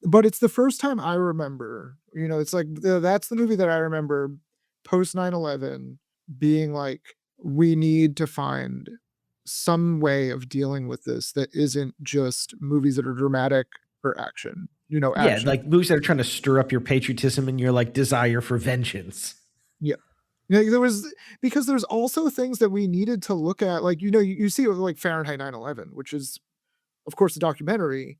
But it's the first time I remember, it's like that's the movie that I remember post 9/11 being like, "We need to find some way of dealing with this that isn't just movies that are dramatic or action." Yeah, Action. like movies that are trying to stir up your patriotism and your like desire for vengeance. Yeah. There was because there's also things that we needed to look at, like, you see it with, like, Fahrenheit 9/11, which is, of course, a documentary,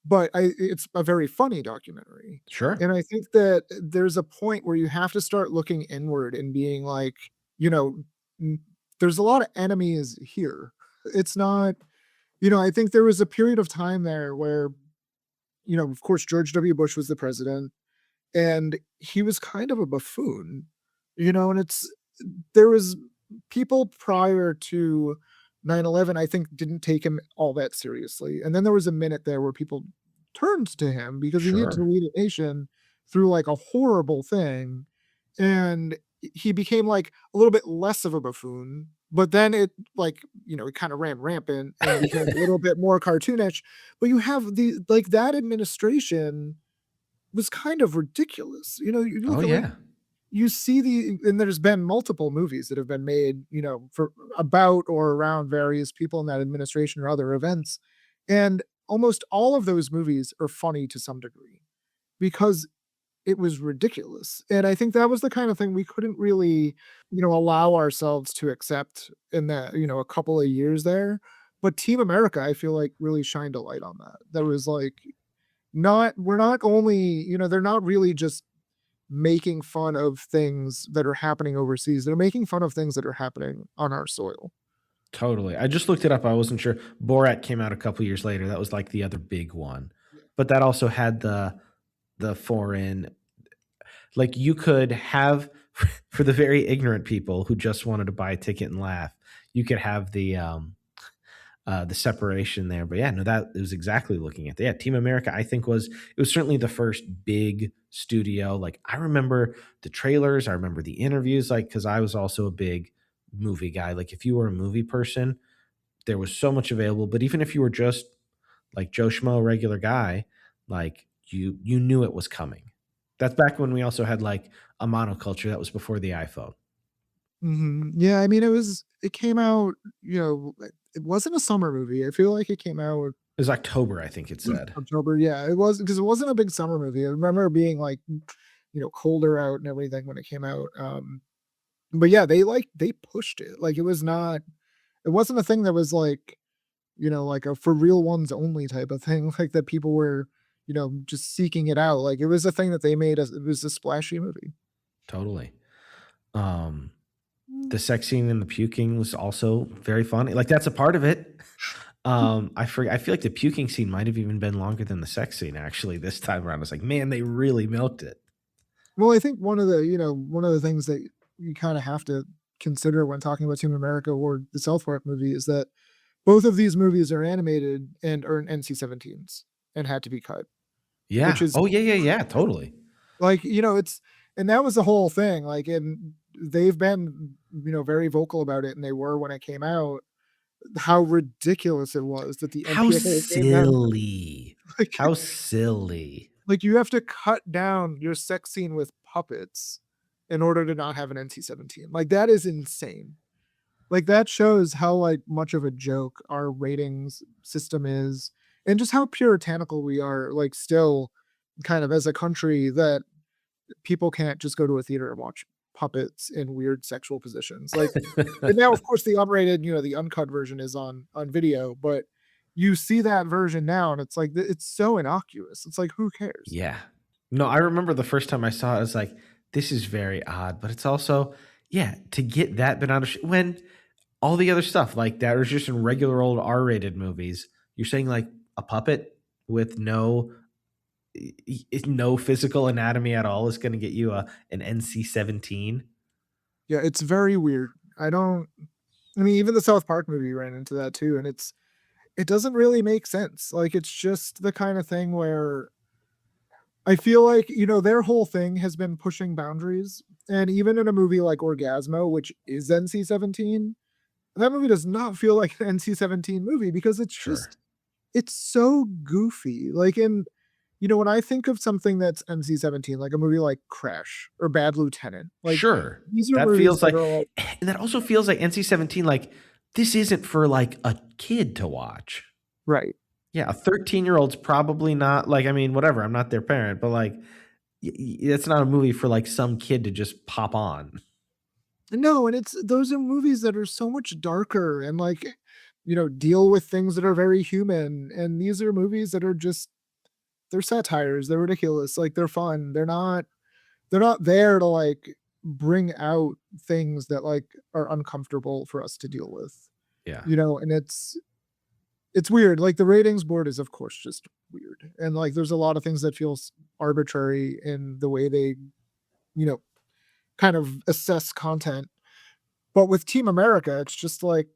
but it's a very funny documentary. Sure. And I think that there's a point where you have to start looking inward and being like, you know, n there's a lot of enemies here. It's not I think there was a period of time there where, of course, George W. Bush was the president, and he was kind of a buffoon, and there was people prior to 9/11, I think, didn't take him all that seriously, and then there was a minute there where people turned to him because he needed to Sure. lead a nation through, like, a horrible thing, and he became, like, a little bit less of a buffoon, but then it, like, it kinda ran rampant and became a little bit more cartoonish, but you have that administration was kind of ridiculous, you Oh look at, like, yeah. you see and there's been multiple movies that have been made, for about or around various people in that administration or other events, and almost all of those movies are funny to some degree because it was ridiculous, and I think that was the kind of thing we couldn't really, allow ourselves to accept in that, a couple of years there, but Team America, I feel like, really shined a light on that. That was like, not we're not only they're not really just making fun of things that are happening overseas. They're making fun of things that are happening on our soil. Totally. I just looked it up. I wasn't sure. Borat came out a couple years later. That was like the other big one. Yeah. But that also had the foreign, like you could have for the very ignorant people who just wanted to buy a ticket and laugh, you could have the separation there. But yeah, no, that it was exactly looking at that. Yeah, Team America, I think it was certainly the first big studio. Like I remember the trailers, I remember the interviews, like because I was also a big movie guy. Like if you were a movie person, there was so much available. But even if you were just like Joe Schmo, regular guy, like you knew it was coming. That's back when we also had like a monoculture. That was before the iPhone. Yeah, I mean, it came out, it wasn't a summer movie. I feel like it came out It was October, I think it said. October. Yeah, it was because it wasn't a big summer movie. I remember being like, colder out and everything when it came out. But yeah, they pushed it. Like it wasn't a thing that was like, like a for real ones only type of thing, like that people were, just seeking it out. Like it was a thing that they made as it was a splashy movie. Totally. Um, the sex scene and the puking was also very funny. Like that's a part of it. I forget. I feel like the puking scene might have even been longer than the sex scene. Actually, this time around, I was like, man, they really milked it. Well, I think one of the things that you kind of have to consider when talking about Team America or the South Park movie is that both of these movies are animated and earn NC-17s and had to be cut, which Yeah. is Oh yeah, yeah, yeah. Totally. like, it's and that was the whole thing. Like, and they've been, very vocal about it, and they were when it came out, how ridiculous it was that the How MPAA gave them silly. like How silly. like you have to cut down your sex scene with puppets in order to not have an NC-17. Like that is insane. Like that shows how like much of a joke our ratings system is and just how puritanical we are like still kind of as a country that people can't just go to a theater and watch puppets in weird sexual positions. Like and now of course the unrated, the uncut version is on video, but you see that version now and it's like it's so innocuous. It's like who cares? Yeah. No, I remember the first time I saw it, I was like, this is very odd, but it's also, yeah, to get that bit out of when all the other stuff like that was just in regular old R-rated movies. You're saying like a puppet with no physical anatomy at all is going to get you an NC-17. Yeah, it's very weird. I mean even the South Park movie ran into that too and it doesn't really make sense. Like, it's just the kind of thing where I feel like, their whole thing has been pushing boundaries. And even in a movie like Orgasmo, which is NC-17, that movie does not feel like an NC-17 movie because Sure. it's so goofy. Like, when I think of something that's NC-17, like a movie like Crash or Bad Lieutenant, like Sure. these are That movies feels that like are like, and that also feels like NC-17, like, this isn't for, like, a kid to watch. right. Yeah, a 13-year-old's probably not like, I mean, whatever, I'm not their parent, but, like, it's not a movie for, like, some kid to just pop on. No, and those are movies that are so much darker and like, deal with things that are very human. And these are movies that are just they're satires, they're ridiculous, like they're fun. They're not there to like bring out things that like are uncomfortable for us to deal with. Yeah. And it's weird. Like the ratings board is of course just weird. And like there's a lot of things that feels arbitrary in the way they, you know, kind of assess content. But with Team America, it's just like,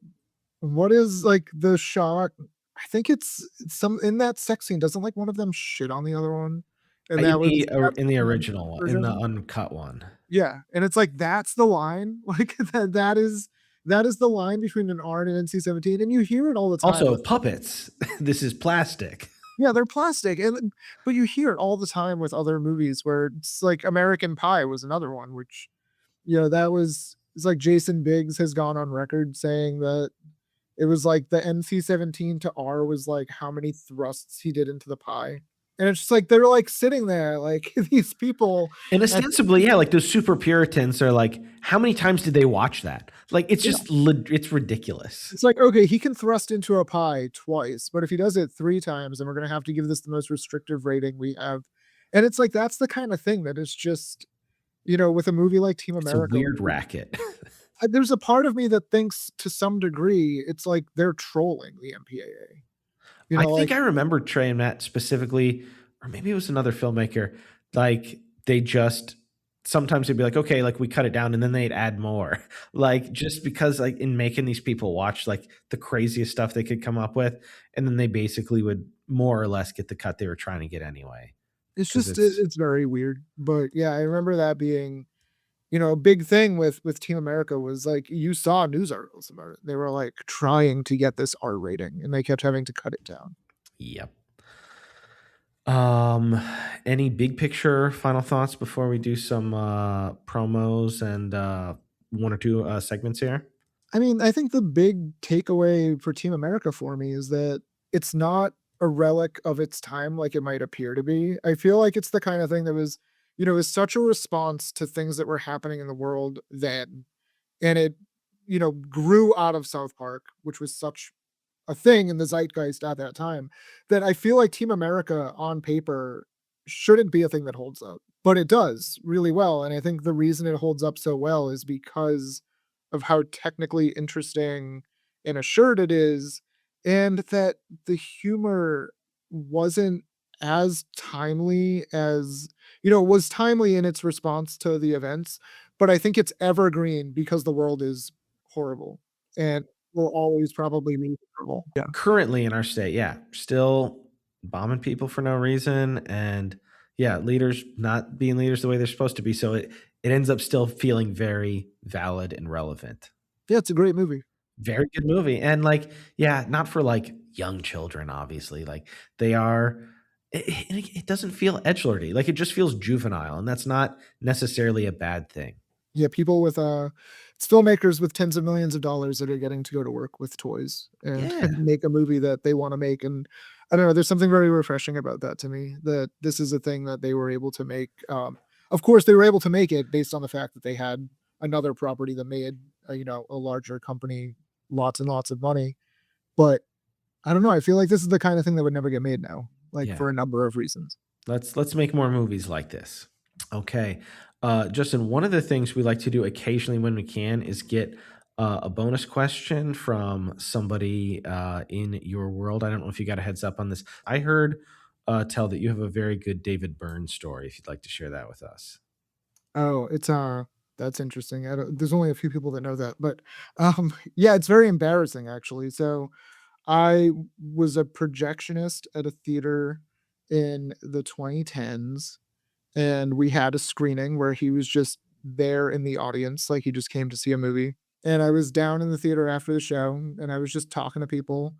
what is like the shock? I think it's some in that sex scene, doesn't like one of them shit on the other one? And that's In the the original one, in the version? uncut one. Yeah. And it's like that's the line. Like that is the line between an R and an NC-17. And you hear it all the time Also, with puppets. This is plastic. yeah, they're plastic. But you hear it all the time with other movies where it's like American Pie was another one, which that was it's like Jason Biggs has gone on record saying that it was like the NC-17 to R was like how many thrusts he did into the pie. And it's just like they're like sitting there like these people And at ostensibly, yeah, like those super Puritans are like, how many times did they watch that? Like, it's yeah. just it's ridiculous. It's like, okay, he can thrust into a pie twice, but if he does it 3 times, then we're gonna have to give this the most restrictive rating we have. And it's like that's the kind of thing that is just, with a movie like Team It's a America, like weird racket. there's a part of me that thinks to some degree it's like they're trolling the MPAA. I Like think I remember Trey and Matt specifically, or maybe it was another filmmaker, like they just sometimes they'd be like, okay, like we cut it down and then they'd add more. Like just because like in making these people watch like the craziest stuff they could come up with, and then they basically would more or less get the cut they were trying to get anyway. it's Because just it's it's very weird. But yeah, I remember that being, a big thing with Team America was like you saw news articles about it. They were like trying to get this R rating and they kept having to cut it down. yep. Um, any big picture final thoughts before we do some promos and one or two segments here? I mean, I think the big takeaway for Team America for me is that it's not a relic of its time like it might appear to be. I feel like it's the kind of thing that was, is such a response to things that were happening in the world then. And it, grew out of South Park, which was such a thing in the zeitgeist at that time, that I feel like Team America on paper shouldn't be a thing that holds up, but it does really well. And I think the reason it holds up so well is because of how technically interesting and assured it is, and that the humor wasn't as timely as, was timely in its response to the events, but I think it's evergreen because the world is horrible and will always probably be horrible. Yeah. Currently in our state, yeah, still bombing people for no reason, and yeah, leaders not being leaders the way they're supposed to be. So it ends up still feeling very valid and relevant. Yeah, it's a great movie. Very good movie, and like, yeah, not for like young children, obviously. Like they are. It doesn't feel edgelordy. Like it just feels juvenile, and that's not necessarily a bad thing. Yeah, people with it's filmmakers with tens of millions of dollars that are getting to go to work with toys and, Yeah, and make a movie that they want to make. And I don't know, there's something very refreshing about that to me, that this is a thing that they were able to make. Of course, they were able to make it based on the fact that they had another property that made a larger company lots and lots of money. But I don't know, I feel like this is the kind of thing that would never get made now, like yeah. for a number of reasons. Let's make more movies like this. Okay. Justin, one of the things we like to do occasionally when we can is get a bonus question from somebody in your world. I don't know if you got a heads up on this. I heard tell that you have a very good David Byrne story. If you'd like to share that with us. Oh, it's that's interesting. There's only a few people that know that, but yeah, it's very embarrassing actually. So I was a projectionist at a theater in the 2010s, and we had a screening where he was just there in the audience, like, he just came to see a movie, and I was down in the theater after the show, and I was just talking to people,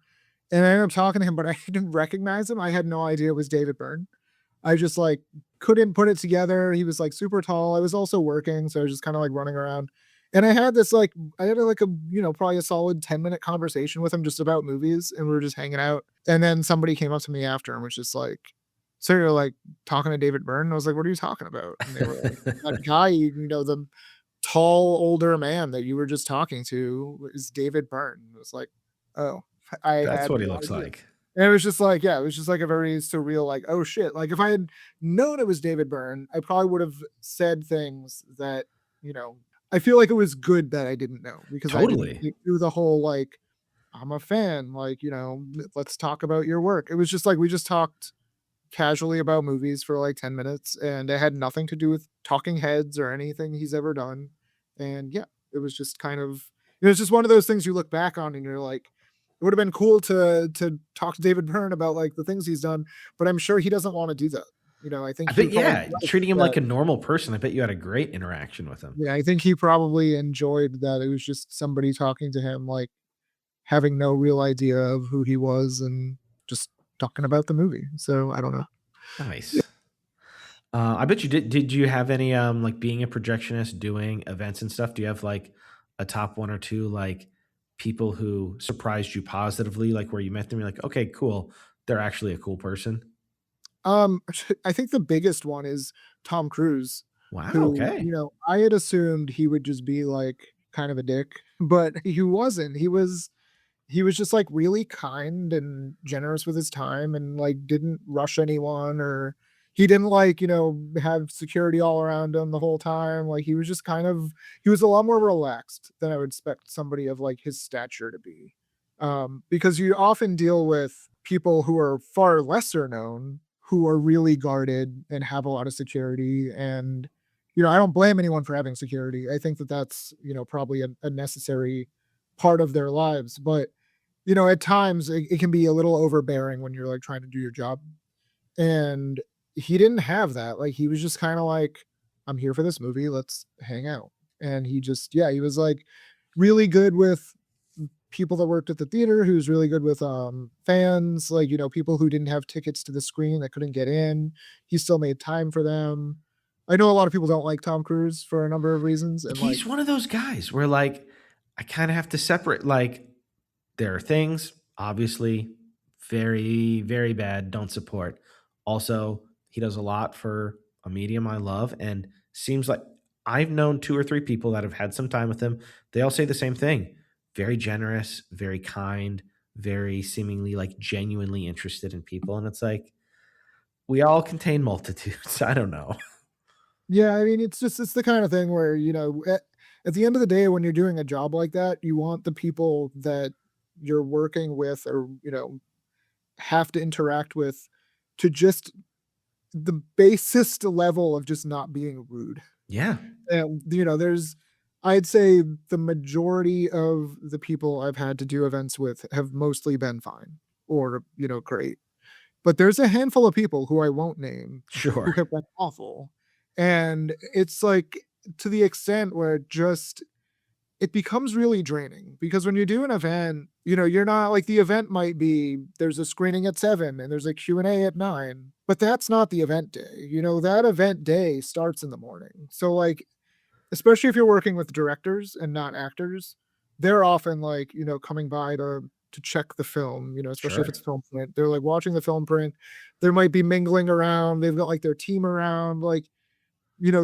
and I ended up talking to him, but I didn't recognize him. I had no idea it was David Byrne. I just, like, couldn't put it together. He was, like, super tall. I was also working, so I was just kinda, like, running around, and I had, like, a, probably a solid 10-minute conversation with him just about movies, and we were just hanging out, and then somebody came up to me after and was just like, "So you're, like, talking to David Byrne?" And I was like, "What are you talking about?" And they were like, "That guy, the tall, older man that you were just talking to is David Byrne." I was like, "Oh, I That's had what he no looks idea." like. And it was just like, yeah, it was just like a very surreal, like, "Oh, shit." Like, if I had known it was David Byrne, I probably would have said things that, you know I feel like it was good that I didn't know because I didn't Totally. do the whole, like, "I'm a fan, like, let's talk about your work." It was just like we just talked casually about movies for like 10 minutes, and it had nothing to do with Talking Heads or anything he's ever done. And yeah, it was just it was just one of those things you look back on and you're like, it would have been cool to talk to David Byrne about like the things he's done, but I'm sure he doesn't want to do that. I think I he bet, would probably yeah, like treating him that. like a normal person. I bet you had a great interaction with him. Yeah, I think he probably enjoyed that it was just somebody talking to him, like having no real idea of who he was and just talking about the movie. So I don't know. Nice. I bet you did you have any, like, being a projectionist, doing events and stuff, do you have, like, a top 1 or 2, like, people who surprised you positively, like, where you met them, you're like, "Okay, cool. They're actually a cool person?" I think the biggest one is Tom Cruise, Wow, who, okay. I had assumed he would just be like kind of a dick, but he wasn't. He was just like really kind and generous with his time and like didn't rush anyone or he didn't like, have security all around him the whole time. Like he was a lot more relaxed than I would expect somebody of like his stature to be. Because you often deal with people who are far lesser known who are really guarded and have a lot of security and I don't blame anyone for having security. I think that that's, probably a necessary part of their lives, but at times it can be a little overbearing when you're like trying to do your job. And he didn't have that. Like he was just kind of like, I'm here for this movie. Let's hang out. And he was like really good with people that worked at the theater. He was really good with fans, like, people who didn't have tickets to the screen that couldn't get in. He still made time for them. I know a lot of people don't like Tom Cruise for a number of reasons. And like, He's one of those guys where, like, I kinda have to separate, like, there are things, obviously, very, very bad, don't support. Also, he does a lot for a medium I love, and seems like I've known 2 or 3 people that have had some time with him. They all say the same thing. Very generous, very kind, very seemingly, like, genuinely interested in people, and it's like, we all contain multitudes. I don't know. yeah, I mean, it's the kind of thing where, at the end of the day, when you're doing a job like that, you want the people that you're working with or, have to interact with to just the basest level of just not being rude. Yeah, And, I'd say the majority of the people I've had to do events with have mostly been fine or, great. But there's a handful of people who I won't name who sure. have been awful. And it's like to the extent where it becomes really draining because when you do an event, you're not like the event might be there's a screening at 7 and there's a Q&A at 9, but that's not the event day. That event day starts in the morning. So like especially if you're working with directors and not actors, they're often like, coming by to check the film, especially if Sure. it's film print. They're like watching the film print. There might be mingling around. They've got like their team around. Like,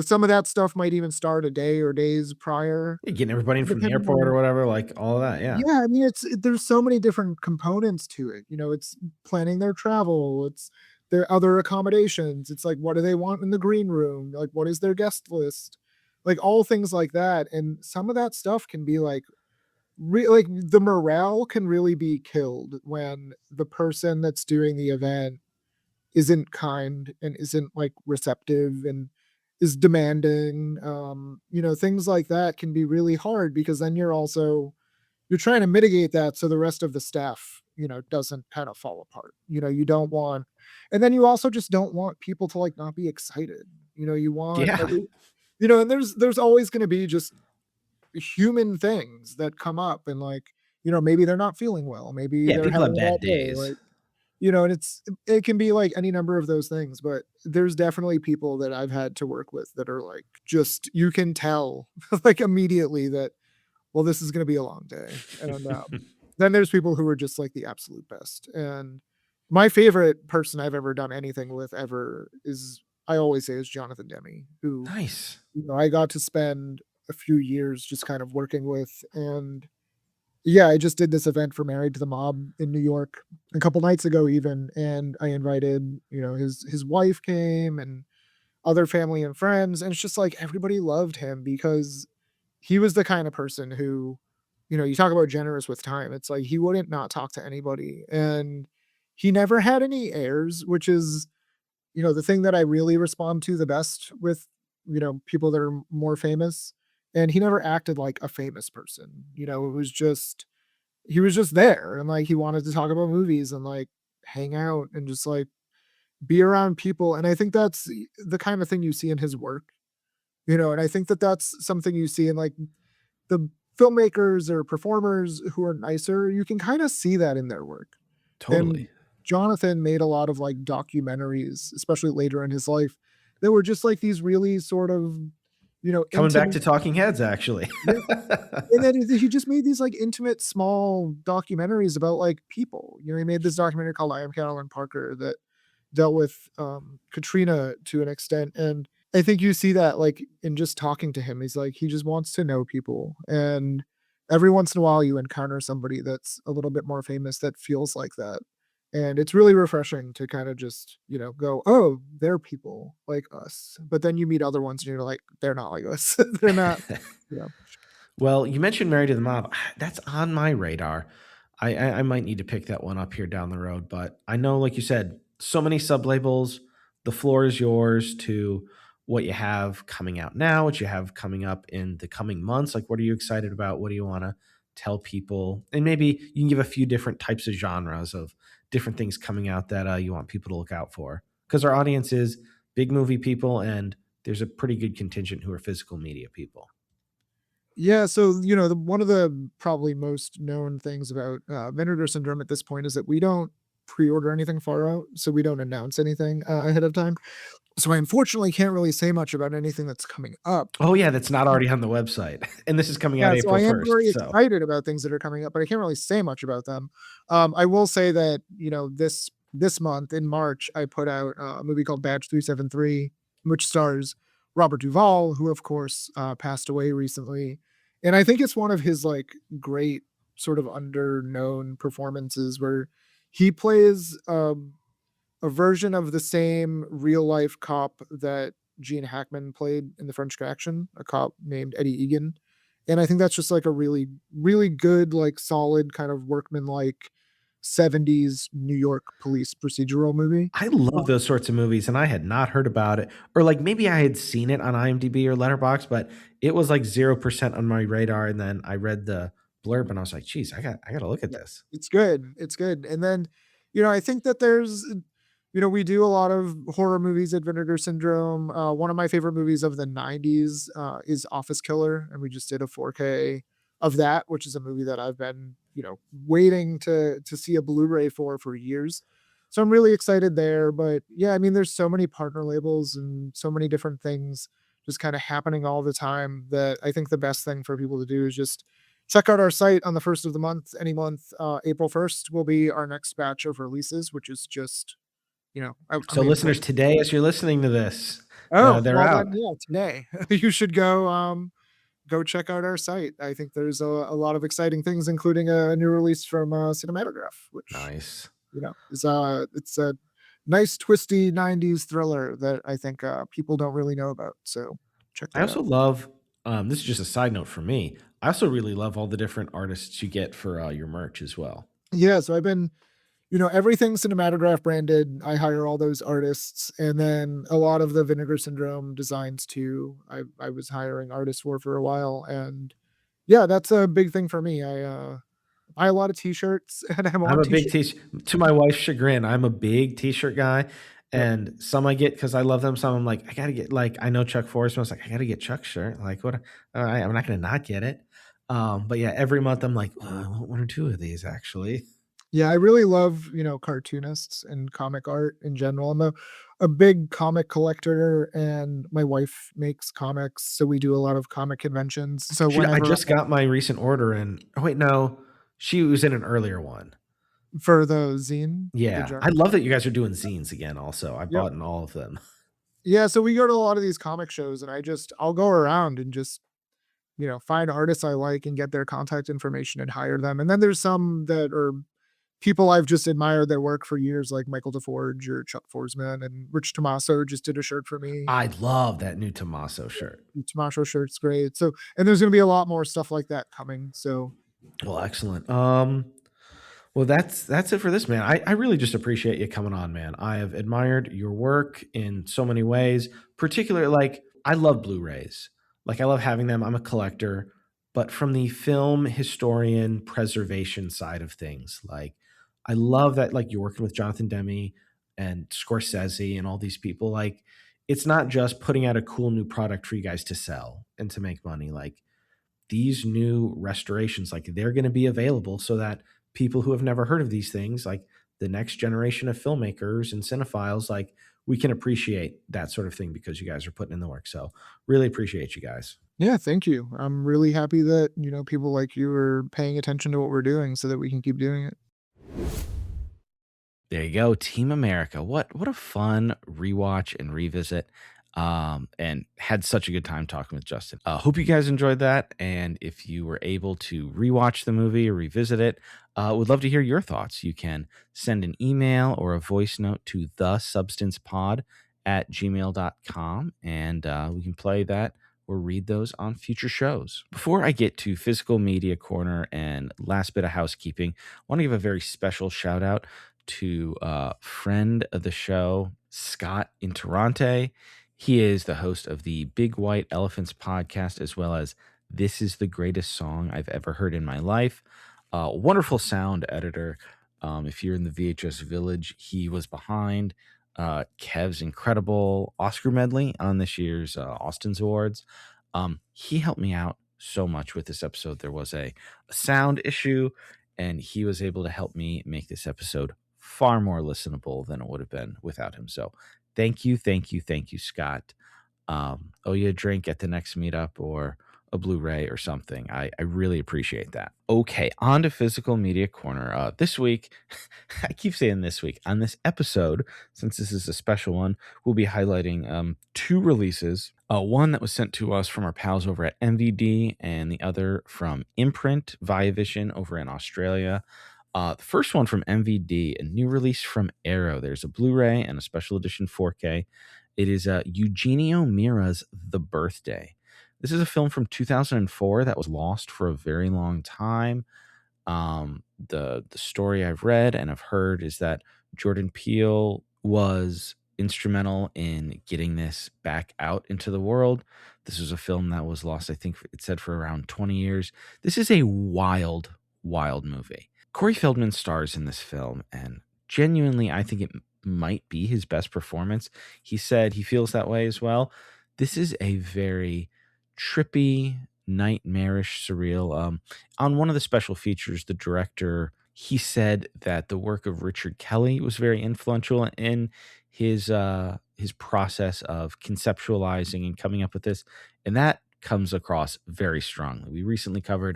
some of that stuff might even start a day or days prior, Yeah, getting everybody in from the depending airport or on whatever, like, all of that, yeah. yeah, I mean, there's so many different components to it. It's planning their travel, it's their other accommodations. It's like, what do they want in the green room? Like, what is their guest list? Like all things like that. And some of that stuff can be like, like the morale can really be killed when the person that's doing the event isn't kind and isn't like receptive and is demanding. Things like that can be really hard because then you're also you're trying to mitigate that so the rest of the staff, doesn't kind of fall apart. You don't want, and then you also just don't want people to like not be excited. You want Yeah. and there's always going to be just human things that come up, and like, maybe they're not feeling well, maybe Yeah, they're people have having a bad bad day, days. like, and it can be like any number of those things, but there's definitely people that I've had to work with that are like, just you can tell like immediately that, well, this is going to be a long day. And then there's people who are just like the absolute best. And my favorite person I've ever done anything with ever is, I always say, is Jonathan Demme, who, Nice. I got to spend a few years just kind of working with. And yeah, I just did this event for Married to the Mob in New York a couple nights ago even, and I invited, his wife came and other family and friends, and it's just like everybody loved him because he was the kind of person who, you talk about generous with time. It's like he wouldn't not talk to anybody, and he never had any airs, which is, the thing that I really respond to the best with, people that are more famous. And he never acted like a famous person. It was just, he was just there, and like he wanted to talk about movies and like hang out and just like be around people. And I think that's the kind of thing you see in his work, and I think that that's something you see in like the filmmakers or performers who are nicer. You can kind of see that in their work. And Totally. Jonathan made a lot of like documentaries, especially later in his life, that were just like these really sort of, Coming back intimate. to Talking Heads, actually. Yeah. And then he just made these like intimate, small documentaries about like people. He made this documentary called I Am Carolyn Parker that dealt with Katrina to an extent. And I think you see that like in just talking to him. He's like, he just wants to know people. And every once in a while you encounter somebody that's a little bit more famous that feels like that. And it's really refreshing to kind of just, go, oh, they're people like us. But then you meet other ones and you're like, they're not like us. They're not, you know. Well, you mentioned Married to the Mob. That's on my radar. I might need to pick that one up here down the road, but I know, like you said, so many sub-labels. The floor is yours to what you have coming out now, what you have coming up in the coming months. Like, what are you excited about? What do you want to tell people? And maybe you can give a few different types of genres of different things coming out that you want people to look out for. Because our audience is big movie people, and there's a pretty good contingent who are physical media people. Yeah, so one of the probably most known things about Vinegar Syndrome at this point is that we don't pre-order anything far out, so we don't announce anything ahead of time. So I unfortunately can't really say much about anything that's coming up. Oh, yeah, that's not already on the website, and this is coming out Yeah, so April I am 1st, very so excited about things that are coming up, but I can't really say much about them. I will say that this month in March I put out a movie called Badge 373, which stars Robert Duvall, who of course passed away recently, and I think it's one of his like great sort of under known performances where he plays a version of the same real life cop that Gene Hackman played in The French Connection, a cop named Eddie Egan. And I think that's just like a really, really good, like solid kind of workman-like 70s New York police procedural movie. I love those sorts of movies, and I had not heard about it, or, like, maybe I had seen it on IMDb or Letterboxd, but it was, like, 0% on my radar, and then I read the blurb, and I was like, "Geez, I gotta look at Yeah, this." it's good. It's good. And then, I think that there's, we do a lot of horror movies at Vinegar Syndrome. One of my favorite movies of the 90s is Office Killer, and we just did a 4K of that, which is a movie that I've been, waiting to see a Blu-ray for years. So I'm really excited there. But yeah, I mean, there's so many partner labels and so many different things just kind of happening all the time that I think the best thing for people to do is just check out our site on the first of the month, any month. April 1st will be our next batch of releases, which is just, I'm So waiting for. listeners, today, as you're listening to this, Oh, they're well out. then, yeah, today you should go check out our site. I think there's a lot of exciting things, including a new release from Cinematograph, which, Nice. is it's a nice twisty 90s thriller that I think people don't really know about. So check I that also out. love, this is just a side note for me, I also really love all the different artists you get for, your merch as well. Yeah, so I've been, everything Cinematograph branded. I hire all those artists, and then a lot of the Vinegar Syndrome designs too. I was hiring artists for a while, and Yeah, that's a big thing for me. I buy a lot of t-shirts and I I'm want a big t-shirts. to my wife's chagrin, I'm a big T-shirt guy, Yep. and some I get because I love them, some I'm like, "I gotta get" like, I know Chuck Forrest, I was like, "I gotta get Chuck's shirt." Like, what I'm not gonna not get it. But yeah, every month I'm like, I want 1 or 2 of these actually." Yeah, I really love, cartoonists and comic art in general. I'm a big comic collector and my wife makes comics, so we do a lot of comic conventions. So I whenever just got my recent order in oh, wait, no, she was in an earlier one. for the zine, the Yeah, jar. I love that you guys are doing zines again also, I Yep. bought in all of them. Yeah, so we go to a lot of these comic shows and I'll go around and just, find artists I like and get their contact information and hire them. And then there's some that are people I've just admired their work for years, like Michael DeForge or Chuck Forsman, and Rich Tommaso just did a shirt for me. I love that new Tommaso shirt. The Tommaso shirt's great. So, and there's gonna be a lot more stuff like that coming. So, Well, excellent. Well, that's it for this, man. I really just appreciate you coming on, man. I have admired your work in so many ways. Particularly, like I love Blu-rays. Like I love having them. I'm a collector, but from the film historian preservation side of things, like I love that. Like you're working with Jonathan Demme and Scorsese and all these people. Like it's not just putting out a cool new product for you guys to sell and to make money. Like these new restorations, like they're going to be available so that people who have never heard of these things, like the next generation of filmmakers and cinephiles, like we can appreciate that sort of thing because you guys are putting in the work. So really appreciate you guys. yeah, thank you. I'm really happy that, people like you are paying attention to what we're doing so that we can keep doing it. There you go, Team America. What a fun rewatch and revisit. And had such a good time talking with Justin. Hope you guys enjoyed that. And if you were able to rewatch the movie or revisit it, would love to hear your thoughts. You can send an email or a voice note to thesubstancepod@gmail.com, and we can play that or read those on future shows. Before I get to Physical Media Corner and last bit of housekeeping, I want to give a very special shout out to friend of the show, Scott Interrante. He is the host of the Big White Elephants podcast, as well as This is the Greatest Song I've Ever Heard in My Life. Wonderful sound editor. If you're in the VHS Village, he was behind Kev's incredible Oscar medley on this year's Austin's Awards. He helped me out so much with this episode. There was a sound issue, and he was able to help me make this episode far more listenable than it would have been without him. So thank you, thank you, thank you, Scott. Owe you a drink at the next meetup or a Blu-ray or something. I really appreciate that. Okay, on to Physical Media Corner. This week, I keep saying this week, on this episode, since this is a special one, we'll be highlighting 2 releases. One that was sent to us from our pals over at MVD, and the other from Imprint via Vision over in Australia. The first one from MVD, a new release from Arrow. There's a Blu-ray and a special edition 4K. It is Eugenio Mira's The Birthday. This is a film from 2004 that was lost for a very long time. The story I've read and I've heard is that Jordan Peele was instrumental in getting this back out into the world. This was a film that was lost, I think it said, for around 20 years. This is a wild, wild movie. Corey Feldman stars in this film, and genuinely, I think it might be his best performance. He said he feels that way as well. This is a very trippy, nightmarish, surreal. On one of the special features, the director, he said that the work of Richard Kelly was very influential in his process of conceptualizing and coming up with this, and that comes across very strongly. We recently covered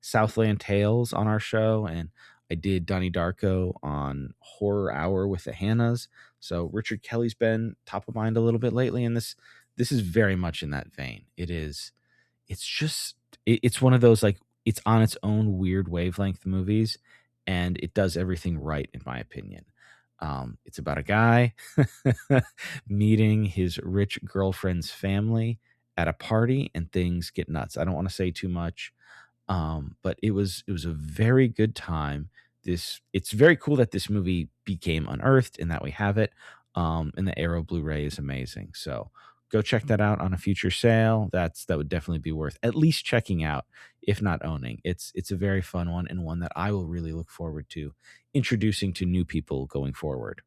Southland Tales on our show, and I did Donnie Darko on Horror Hour with the Hannahs. So Richard Kelly's been top of mind a little bit lately, and this is very much in that vein. It's one of those, like, it's on its own weird wavelength movies, and it does everything right in my opinion. It's about a guy meeting his rich girlfriend's family at a party, and things get nuts. I don't want to say too much, but it was a very good time. It's very cool that this movie became unearthed and that we have it. And the Arrow Blu-ray is amazing. So go check that out on a future sale. That would definitely be worth at least checking out, if not owning. It's a very fun one, and one that I will really look forward to introducing to new people going forward.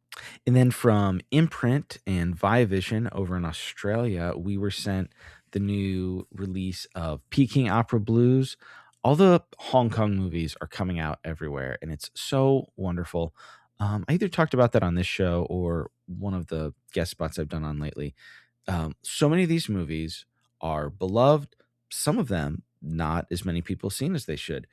And then from Imprint and Viavision over in Australia, we were sent the new release of Peking Opera Blues. All the Hong Kong movies are coming out everywhere, and it's so wonderful. I either talked about that on this show or one of the guest spots I've done on lately. So many of these movies are beloved. Some of them not as many people seen as they should.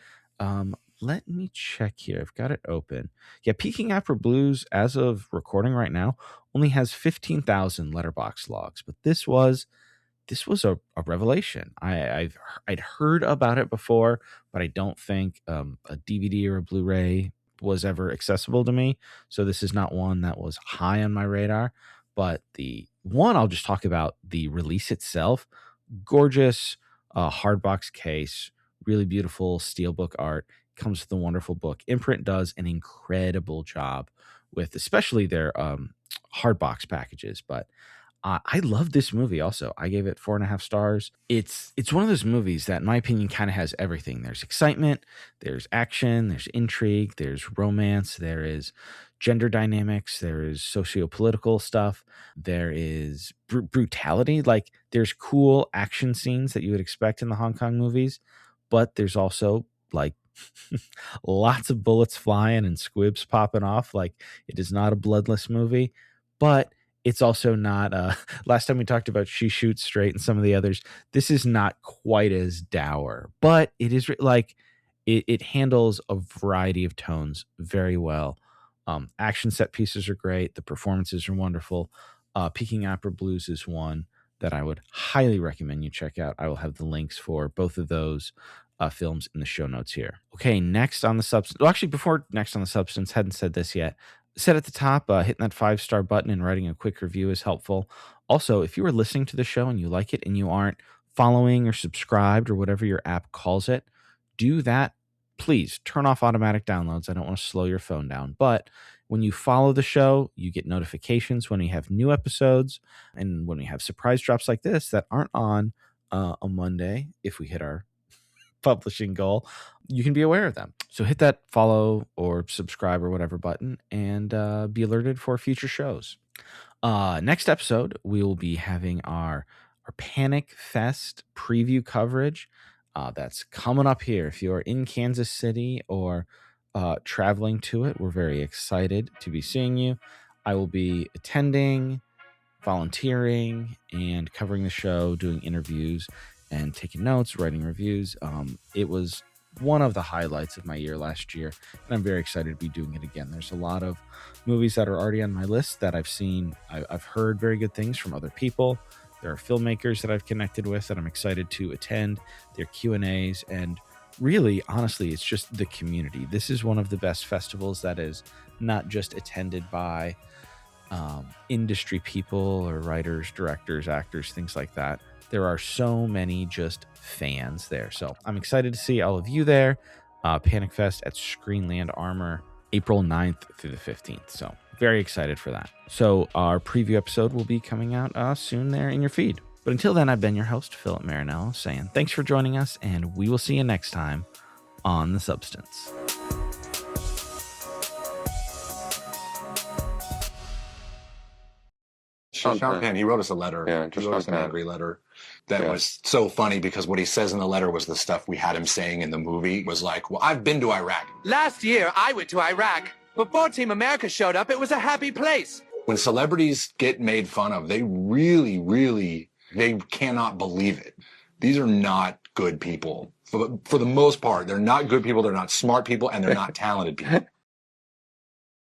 Let me check here. I've got it open. Yeah, Peking Opera Blues, as of recording right now, only has 15,000 letterbox logs, but this was a revelation. I'd heard about it before, but I don't think a DVD or a Blu-ray was ever accessible to me. So this is not one that was high on my radar. But the one I'll just talk about, the release itself, gorgeous hardbox case, really beautiful steelbook art. Comes with a wonderful book. Imprint does an incredible job with especially their hardbox packages, but I love this movie also. I gave it 4.5 stars. It's one of those movies that, in my opinion, kind of has everything. There's excitement, there's action, there's intrigue, there's romance, there is gender dynamics, there is socio-political stuff, there is brutality. Like, there's cool action scenes that you would expect in the Hong Kong movies, but there's also like lots of bullets flying and squibs popping off. Like, it is not a bloodless movie, but it's also not last time we talked about She Shoots Straight and some of the others, this is not quite as dour, but it is like it handles a variety of tones very well. Action set pieces are great, the performances are wonderful. Peking Opera Blues is one that I would highly recommend you check out. I will have the links for both of those films in the show notes here. Okay, next on the substance. Well, actually, before next on the substance, hadn't said this yet. Said at the top, hitting that 5-star button and writing a quick review is helpful. Also, if you are listening to the show and you like it and you aren't following or subscribed or whatever your app calls it, do that. Please turn off automatic downloads. I don't want to slow your phone down. But when you follow the show, you get notifications when we have new episodes and when we have surprise drops like this that aren't on a Monday, if we hit our publishing goal, you can be aware of them. So hit that follow or subscribe or whatever button and be alerted for future shows. Next episode, we will be having our Panic Fest preview coverage. That's coming up here. If you're in Kansas City or traveling to it, we're very excited to be seeing you. I will be attending, volunteering, and covering the show, doing interviews and taking notes, writing reviews. It was one of the highlights of my year last year, and I'm very excited to be doing it again. There's a lot of movies that are already on my list that I've seen. I've heard very good things from other people. There are filmmakers that I've connected with that I'm excited to attend their Q&As, and really, honestly, it's just the community. This is one of the best festivals that is not just attended by industry people or writers, directors, actors, things like that. There are so many just fans there. So I'm excited to see all of you there. Panic Fest at Screenland Armor, April 9th through the 15th. So very excited for that. So our preview episode will be coming out soon there in your feed. But until then, I've been your host, Philip Marinello, saying thanks for joining us, and we will see you next time on The Substance. Sean Penn, he wrote us a letter. Yeah, he just wrote us an Sean Penn. angry letter that was so funny because what he says in the letter was the stuff we had him saying in the movie was like, well, I've been to Iraq. Last year, I went to Iraq. Before Team America showed up, it was a happy place. When celebrities get made fun of, they really, they cannot believe it. These are not good people. For the most part, they're not good people, they're not smart people, and they're not talented people.